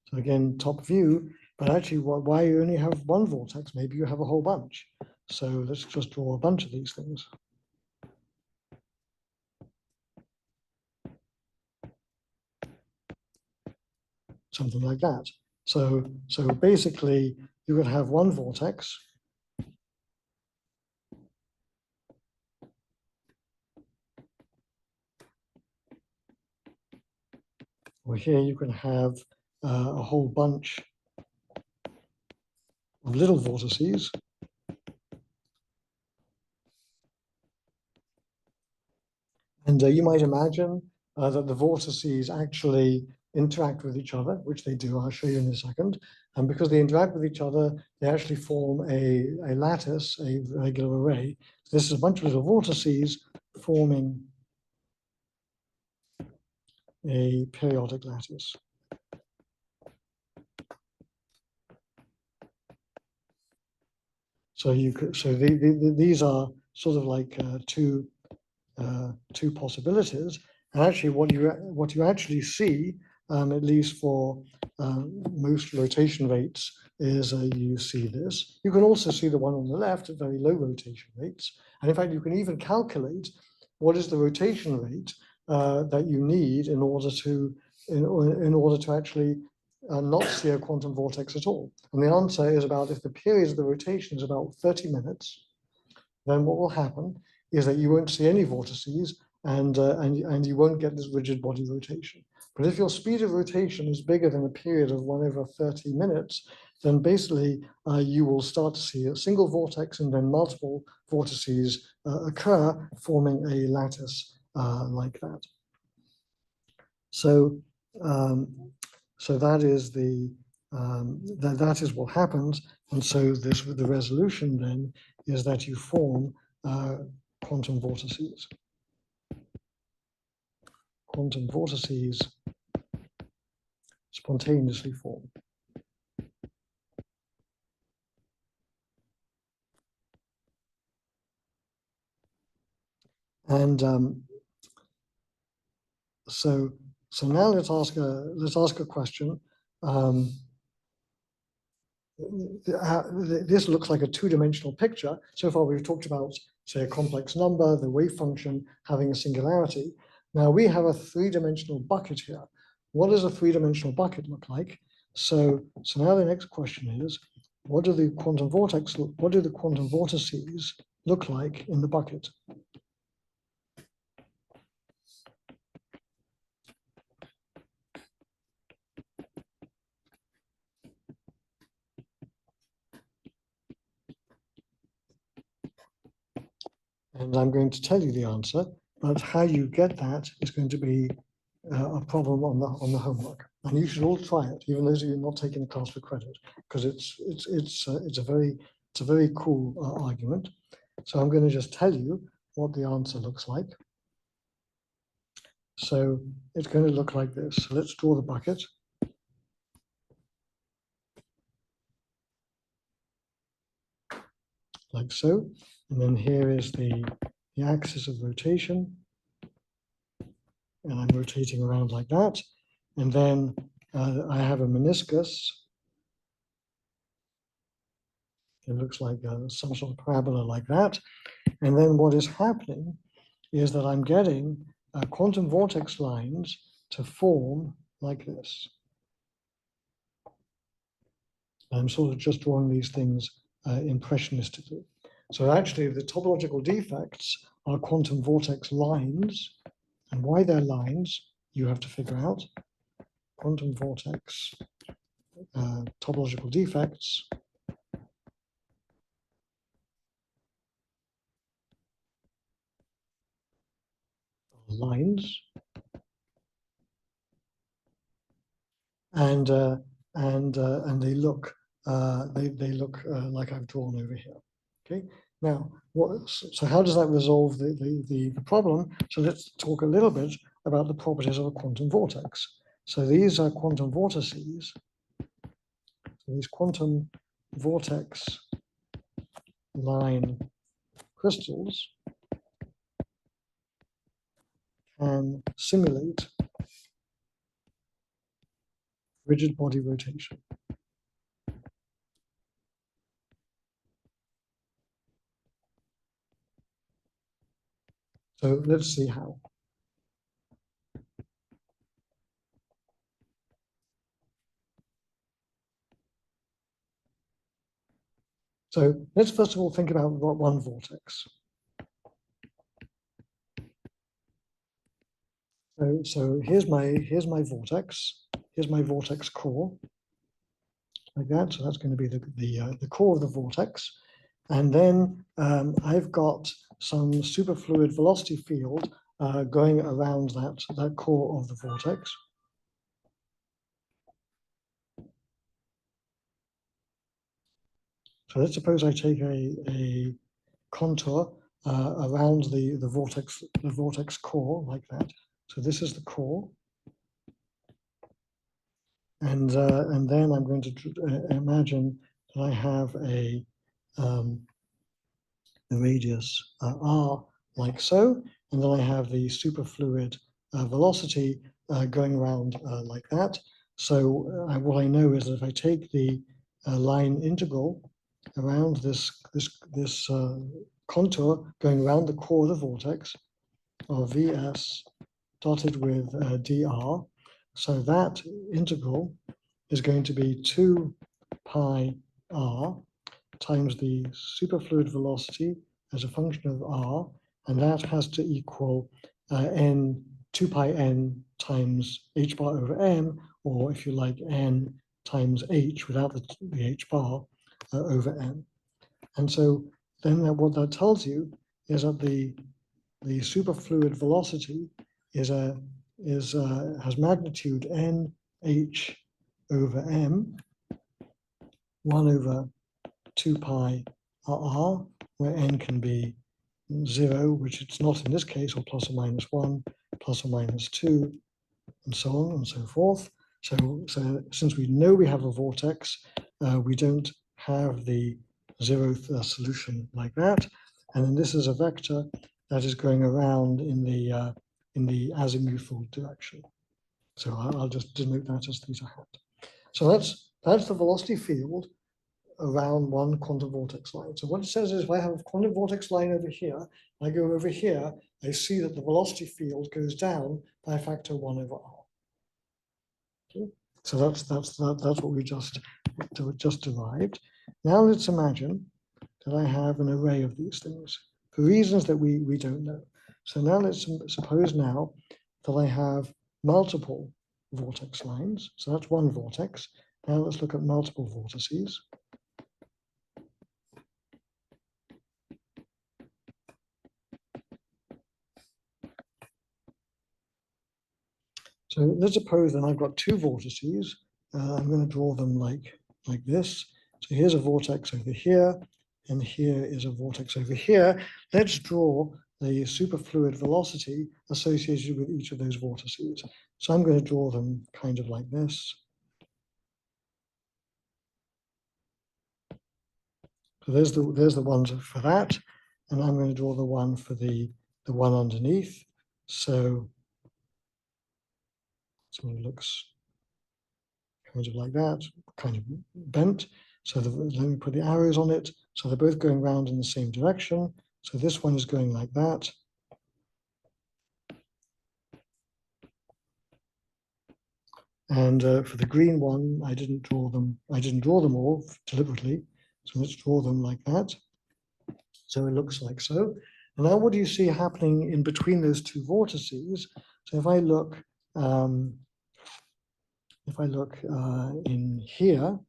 So again, top view, but actually why you only have one vortex? Maybe you have a whole bunch. So let's just draw a bunch of these things. Something like that. So basically you could have one vortex. Or here you can have a whole bunch of little vortices. And you might imagine that the vortices actually interact with each other, which they do, I'll show you in a second. And because they interact with each other, they actually form a lattice, a regular array. So this is a bunch of little vortices forming a periodic lattice. So these are sort of like two possibilities. And actually what you actually see, at least for most rotation rates, is you see this. You can also see the one on the left at very low rotation rates. And in fact, you can even calculate what is the rotation rate that you need in order to actually not see a quantum vortex at all. And the answer is about, if the period of the rotation is about 30 minutes, then what will happen is that you won't see any vortices and you won't get this rigid body rotation. But if your speed of rotation is bigger than a period of 1/30 minutes, then basically you will start to see a single vortex and then multiple vortices occur, forming a lattice like that. So that is that is what happens. And so the resolution then is that you form quantum vortices. Quantum vortices spontaneously form. And so now let's ask a question. This looks like a two-dimensional picture. So far we've talked about, say, a complex number, the wave function having a singularity. Now we have a three-dimensional bucket here. What does a three-dimensional bucket look like? So now the next question is, what do the quantum vortices look like in the bucket? And I'm going to tell you the answer, but how you get that is going to be a problem on the homework. And you should all try it, even those of you not taking the class for credit, because it's a very cool argument. So I'm going to just tell you what the answer looks like. So it's going to look like this. So let's draw the bucket. Like so. And then here is the axis of rotation. And I'm rotating around like that. And then I have a meniscus. It looks like some sort of parabola like that. And then what is happening is that I'm getting quantum vortex lines to form like this. I'm sort of just drawing these things impressionistically. So actually the topological defects are quantum vortex lines. And why they're lines, you have to figure out quantum vortex topological defects lines, and they look like I've drawn over here. Okay. Now, so how does that resolve the problem? So let's talk a little bit about the properties of a quantum vortex. So these are quantum vortices. So these quantum vortex line crystals can simulate rigid body rotation. So let's see how. So let's first of all think about one vortex. So here's my vortex. Here's my vortex core, like that. So that's going to be the core of the vortex. And then I've got some superfluid velocity field going around that core of the vortex. So let's suppose I take a contour around the vortex core like that. So this is the core. And then I'm going to imagine that I have a the radius r like so, and then I have the superfluid velocity going around like that. So what I know is that if I take the line integral around this contour going around the core of the vortex of Vs dotted with dr, so that integral is going to be 2 pi r times the superfluid velocity as a function of r, and that has to equal 2 pi n times h bar over m, or if you like, n times h without the h bar over m. And so then what that tells you is that the superfluid velocity has magnitude n h over m, 1 over 2 pi r, where n can be 0, which it's not in this case, or plus or minus 1, plus or minus 2, and so on and so forth. So since we know we have a vortex, we don't have the zeroth solution like that. And then this is a vector that is going around in the azimuthal direction. So I'll just denote that as theta hat. So that's the velocity field around one quantum vortex line. So what it says is if I have a quantum vortex line over here, I go over here, I see that the velocity field goes down by a factor 1 over r. Okay? So that's what we just derived. Now let's imagine that I have an array of these things for reasons that we don't know. So now let's suppose now that I have multiple vortex lines. So that's one vortex. Now let's look at multiple vortices. So let's suppose that I've got two vortices. I'm going to draw them like this. So here's a vortex over here, and here is a vortex over here. Let's draw the superfluid velocity associated with each of those vortices. So I'm going to draw them kind of like this. So there's the ones for that, and I'm going to draw the one for the one underneath. So it looks kind of like that, kind of bent. So let me put the arrows on it. So they're both going round in the same direction. So this one is going like that. And for the green one, I didn't draw them all deliberately. So let's draw them like that. So it looks like so. And now what do you see happening in between those two vortices? So if I look if I look in here,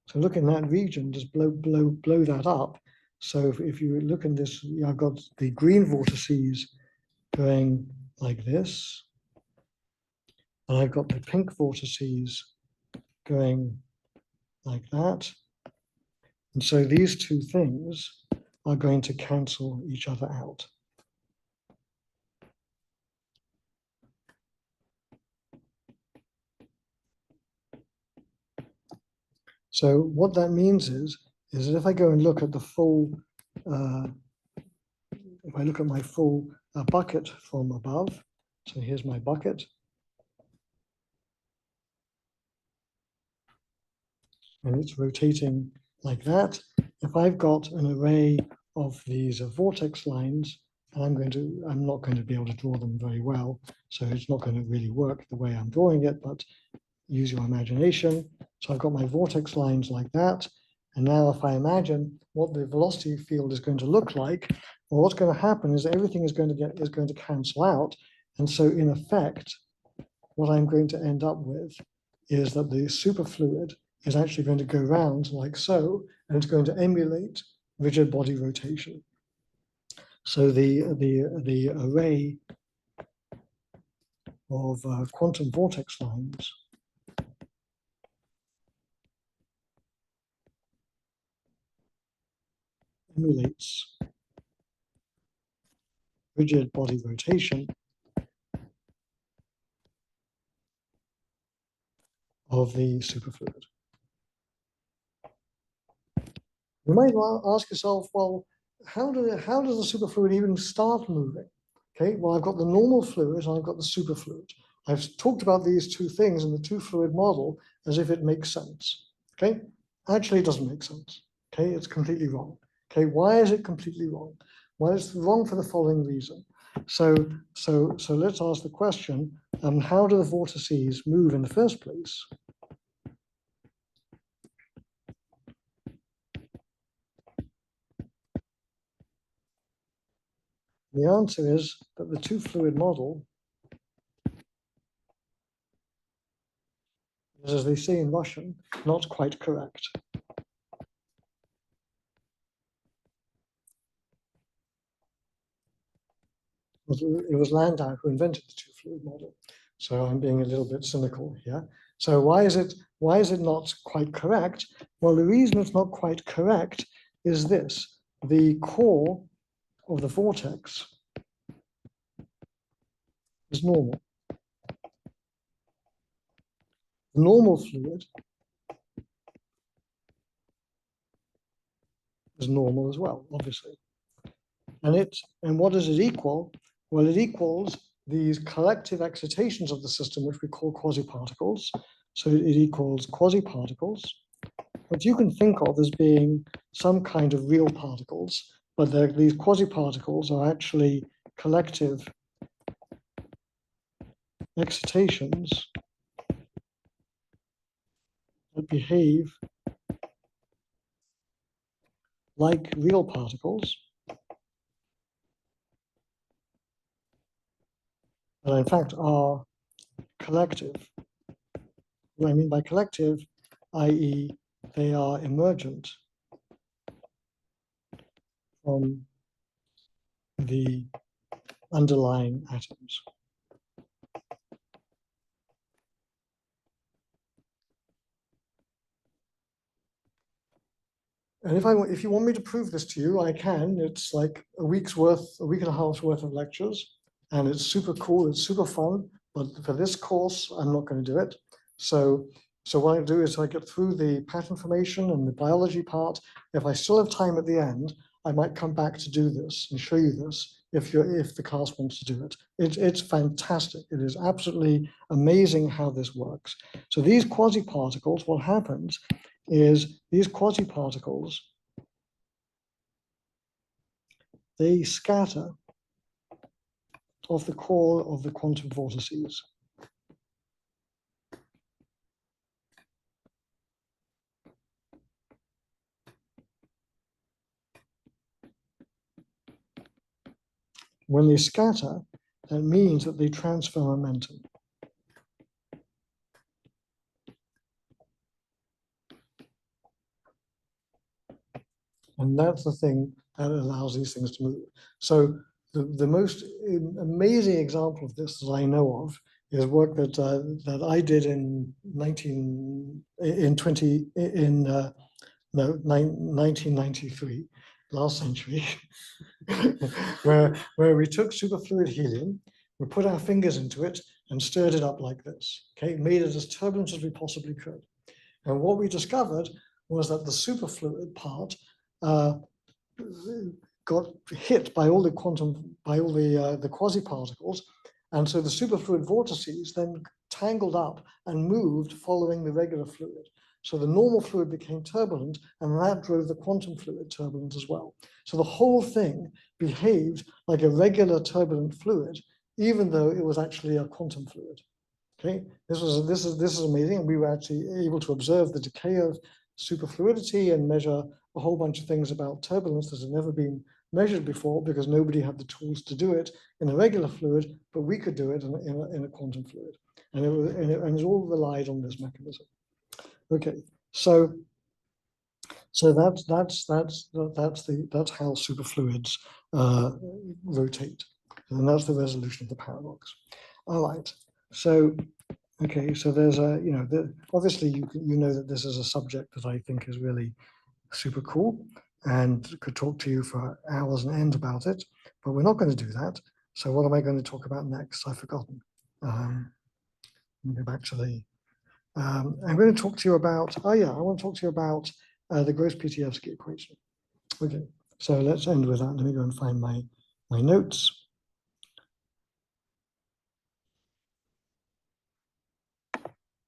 so look in that region, just blow that up. So if you look in this, I've got the green vortices going like this, and I've got the pink vortices going like that. And so these two things are going to cancel each other out. So what that means is that if I go and look at the full, if I look at my full bucket from above, so here's my bucket. And it's rotating like that. If I've got an array of these vortex lines, and I'm not going to be able to draw them very well, so it's not going to really work the way I'm drawing it, but use your imagination. So I've got my vortex lines like that. And now if I imagine what the velocity field is going to look like, well, what's going to happen is everything is going to cancel out. And so in effect, what I'm going to end up with is that the superfluid is actually going to go round like so, and it's going to emulate rigid body rotation. So the array of quantum vortex lines emulates rigid body rotation of the superfluid. You might ask yourself, well, how does the superfluid even start moving? Okay, well, I've got the normal fluid and I've got the superfluid. I've talked about these two things in the two fluid model as if it makes sense. Okay, actually it doesn't make sense. Okay, it's completely wrong. Okay, why is it completely wrong? Well, it's wrong for the following reason. So let's ask the question, how do the vortices move in the first place? The answer is that the two fluid model is, as they say in Russian, not quite correct. It was Landau who invented the two fluid model. So I'm being a little bit cynical here. So why is it not quite correct? Well, the reason it's not quite correct is this: the core of the vortex is normal. The normal fluid is normal as well, obviously. And what does it equal? Well, it equals these collective excitations of the system, which we call quasi-particles. So it equals quasi-particles, which you can think of as being some kind of real particles, but these quasi-particles are actually collective excitations that behave like real particles, but in fact are collective. What I mean by collective, i.e., they are emergent from the underlying atoms. And if you want me to prove this to you, I can. It's like a week and a half's worth of lectures, and it's super cool, it's super fun, but for this course, I'm not going to do it. So what I do is I get through the pattern formation and the biology part. If I still have time at the end, I might come back to do this and show you this if the class wants to do it. It's fantastic. It is absolutely amazing how this works. So these quasi-particles, what happens is these quasi-particles, they scatter off the core of the quantum vortices. When they scatter, that means that they transfer momentum. And that's the thing that allows these things to move. So the most amazing example of this that I know of is work that that I did in 1993, last century, where we took superfluid helium, we put our fingers into it and stirred it up like this. Okay, made it as turbulent as we possibly could. And what we discovered was that the superfluid part got hit by all the the quasi-particles, and so the superfluid vortices then tangled up and moved following the regular fluid. So the normal fluid became turbulent, and that drove the quantum fluid turbulent as well. So the whole thing behaved like a regular turbulent fluid, even though it was actually a quantum fluid. Okay, this is amazing, and we were actually able to observe the decay of superfluidity and measure a whole bunch of things about turbulence that had never been measured before, because nobody had the tools to do it in a regular fluid, but we could do it in a quantum fluid, and it all relied on this mechanism. Okay, so that's how superfluids rotate, and that's the resolution of the paradox. All right, so. Okay, so there's obviously you know that this is a subject that I think is really super cool and could talk to you for hours and end about it, but we're not going to do that. So what am I going to talk about next? I've forgotten. Let me go back to the, I'm going to talk to you about, I want to talk to you about the Gross-Pitievsky equation. Okay, so let's end with that. Let me go and find my notes.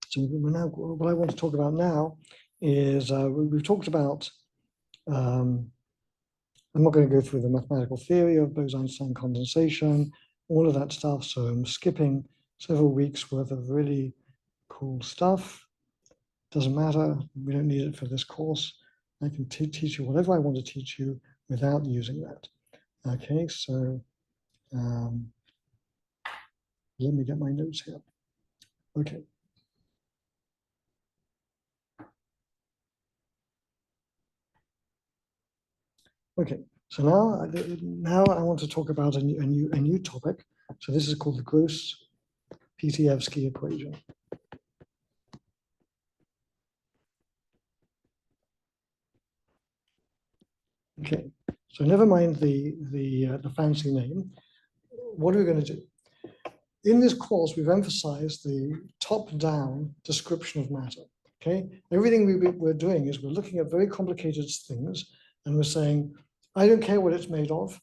So what I want to talk about now is we've talked about, I'm not going to go through the mathematical theory of Bose-Einstein condensation, all of that stuff. So I'm skipping several weeks worth of really cool stuff. Doesn't matter. We don't need it for this course. I can teach you whatever I want to teach you without using that. Okay, so let me get my notes here. Okay. Okay, so now I want to talk about a new topic. So this is called the Gross-Pitievsky equation. Okay, so never mind the fancy name. What are we going to do? In this course, we've emphasized the top-down description of matter. Okay, everything we're doing is we're looking at very complicated things, and we're saying, I don't care what it's made of.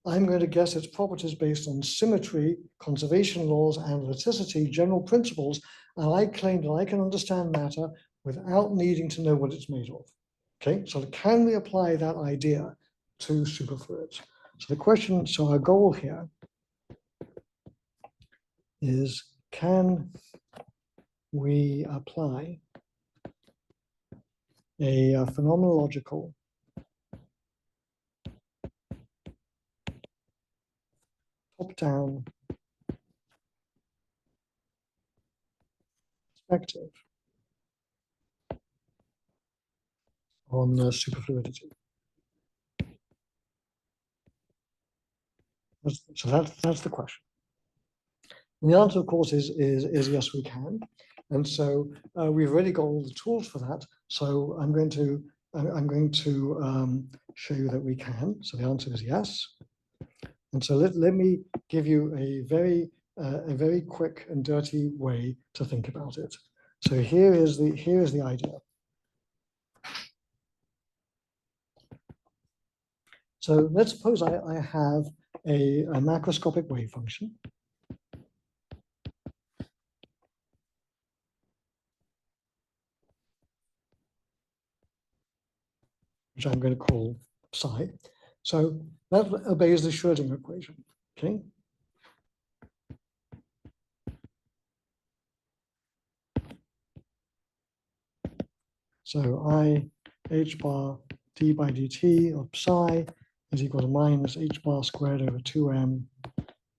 I'm going to guess its properties based on symmetry, conservation laws, analyticity, general principles, and I claim that I can understand matter without needing to know what it's made of. Okay, so can we apply that idea to superfluids? So the question, so our goal here is, can we apply a phenomenological top-down perspective on superfluidity? So that's the question. And the answer, of course, is yes, we can. And so we've already got all the tools for that. So I'm going to show you that we can. So the answer is yes. And so let me give you a very quick and dirty way to think about it. So here is the idea. So let's suppose I have a macroscopic wave function. Which I'm going to call psi. So that obeys the Schrödinger equation, okay? So I h bar d by dt of psi is equal to minus h bar squared over 2m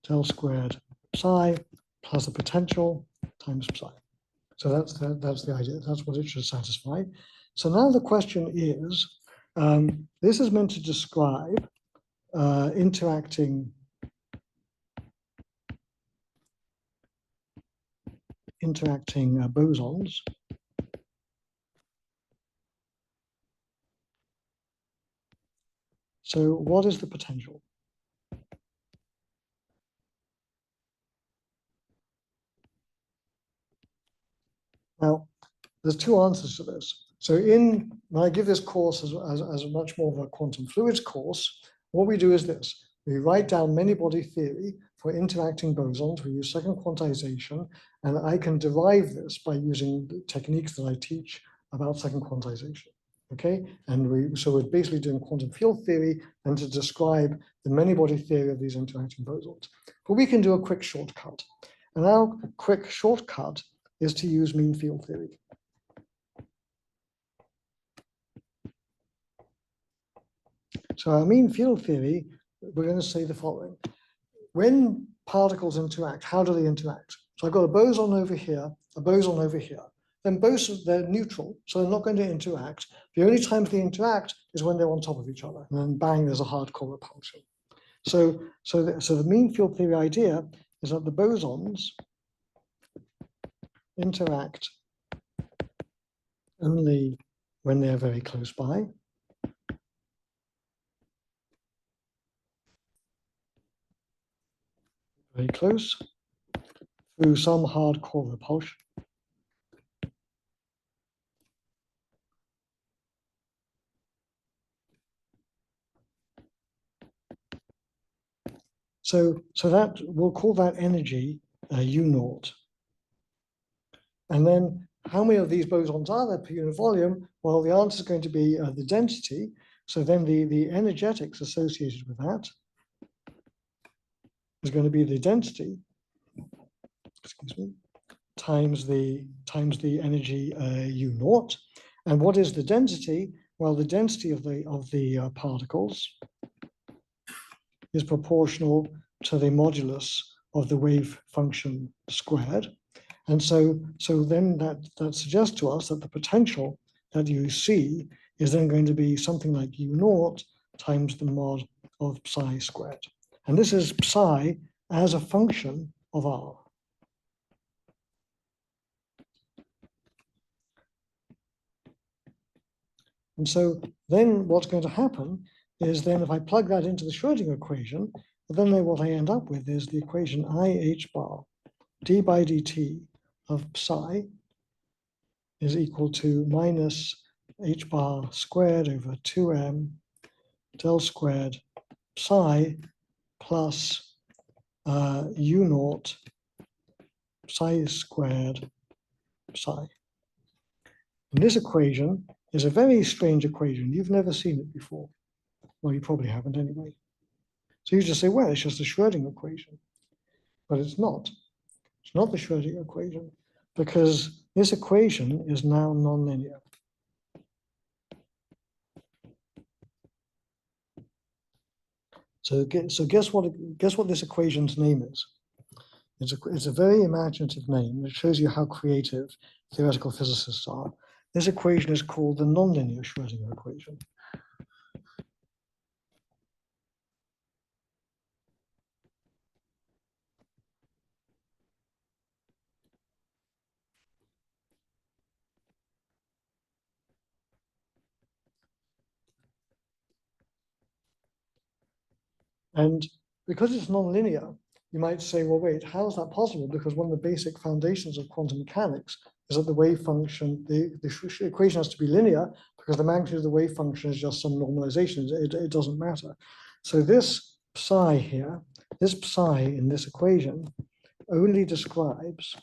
del squared psi plus the potential times psi. So that's the idea. That's what it should satisfy. So now the question is, this is meant to describe interacting bosons. So what is the potential? Now, there's two answers to this. So when I give this course as much more of a quantum fluids course, what we do is this. We write down many-body theory for interacting bosons. We use second quantization, and I can derive this by using the techniques that I teach about second quantization. Okay, and so we're basically doing quantum field theory and to describe the many-body theory of these interacting bosons. But we can do a quick shortcut. And our quick shortcut is to use mean field theory. So our mean field theory, we're going to say the following. When particles interact, how do they interact? So I've got a boson over here, a boson over here. Then both, they're neutral, so they're not going to interact. The only time they interact is when they're on top of each other. And then bang, there's a hardcore repulsion. So the mean field theory idea is that the bosons interact only when they're very close by. Very close, through some hardcore repulsion. So that we'll call that energy U naught. And then how many of these bosons are there per unit volume? Well, the answer is going to be the density. So then the energetics associated with that is going to be the density, excuse me, times the energy U naught. And what is the density? Well, the density of the particles is proportional to the modulus of the wave function squared. And so then that suggests to us that the potential that you see is then going to be something like U naught times the mod of psi squared. And this is psi as a function of R. And so then what's going to happen is then if I plug that into the Schrödinger equation, then what I end up with is the equation IH bar d by dt of psi is equal to minus h bar squared over 2m del squared psi plus U naught psi squared psi. And this equation is a very strange equation. You've never seen it before. Well, you probably haven't anyway. So you just say, well, it's just a Schrödinger equation. But it's not. It's not the Schrödinger equation because this equation is now nonlinear. So guess what this equation's name is? It's a very imaginative name. It shows you how creative theoretical physicists are. This equation is called the nonlinear Schrödinger equation. And because it's nonlinear, you might say, well, wait, how is that possible? Because one of the basic foundations of quantum mechanics is that the wave function, the equation has to be linear because the magnitude of the wave function is just some normalization. It doesn't matter. So this psi here, this psi in this equation only describes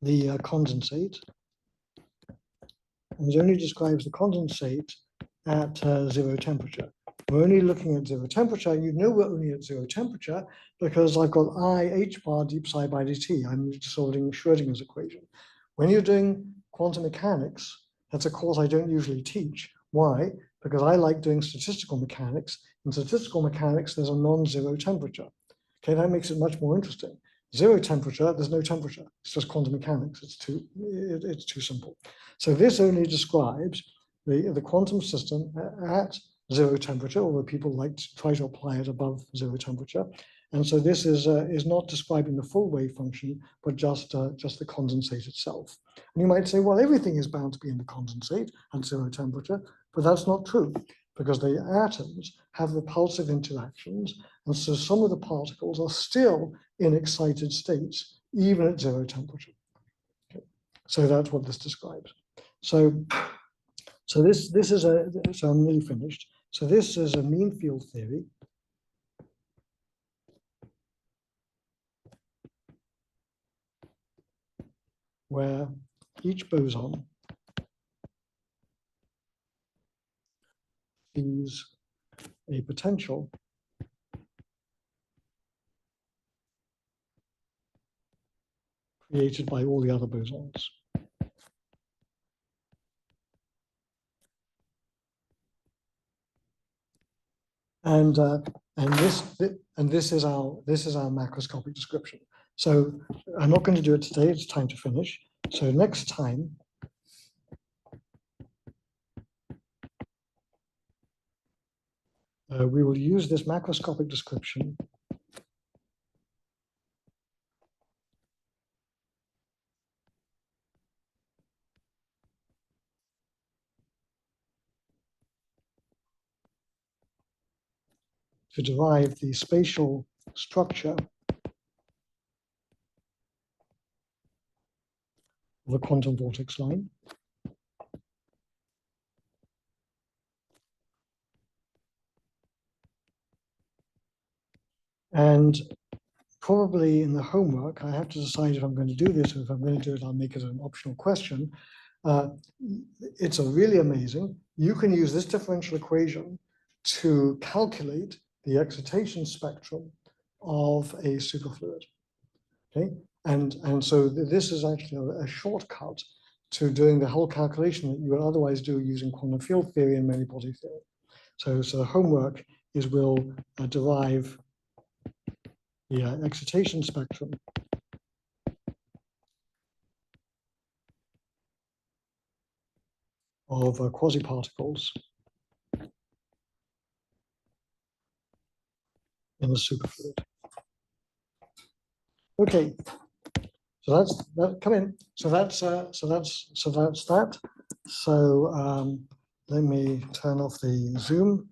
the condensate, and it only describes the condensate at zero temperature. We're only looking at zero temperature. You know we're only at zero temperature because I've got IH bar d psi by dt. I'm solving Schrödinger's equation. When you're doing quantum mechanics, That's a course I don't usually teach. Why? Because I like doing statistical mechanics. In statistical mechanics, there's a non-zero temperature. Okay, that makes it much more interesting. Zero temperature, there's no temperature. It's just quantum mechanics. It's too simple. So this only describes the quantum system at zero temperature, although people like to try to apply it above zero temperature. And so this is not describing the full wave function, but just the condensate itself. And you might say, well, everything is bound to be in the condensate at zero temperature, but that's not true, because the atoms have repulsive interactions, and so some of the particles are still in excited states, even at zero temperature. Okay. So that's what this describes. So this is so I'm nearly finished. So this is a mean field theory. Where each boson is a potential created by all the other bosons. And this is our macroscopic description. So I'm not going to do it today. It's time to finish. So next time, we will use this macroscopic description to derive the spatial structure of a quantum vortex line. And probably in the homework, I have to decide if I'm going to do this, or if I'm going to do it, I'll make it an optional question. It's really amazing. You can use this differential equation to calculate the excitation spectrum of a superfluid. Okay, and so this is actually a shortcut to doing the whole calculation that you would otherwise do using quantum field theory and many body theory. So the homework is we'll derive the excitation spectrum of quasi-particles in a superfluid. Okay, so that's that. Come in. So that's that. So let me turn off the Zoom.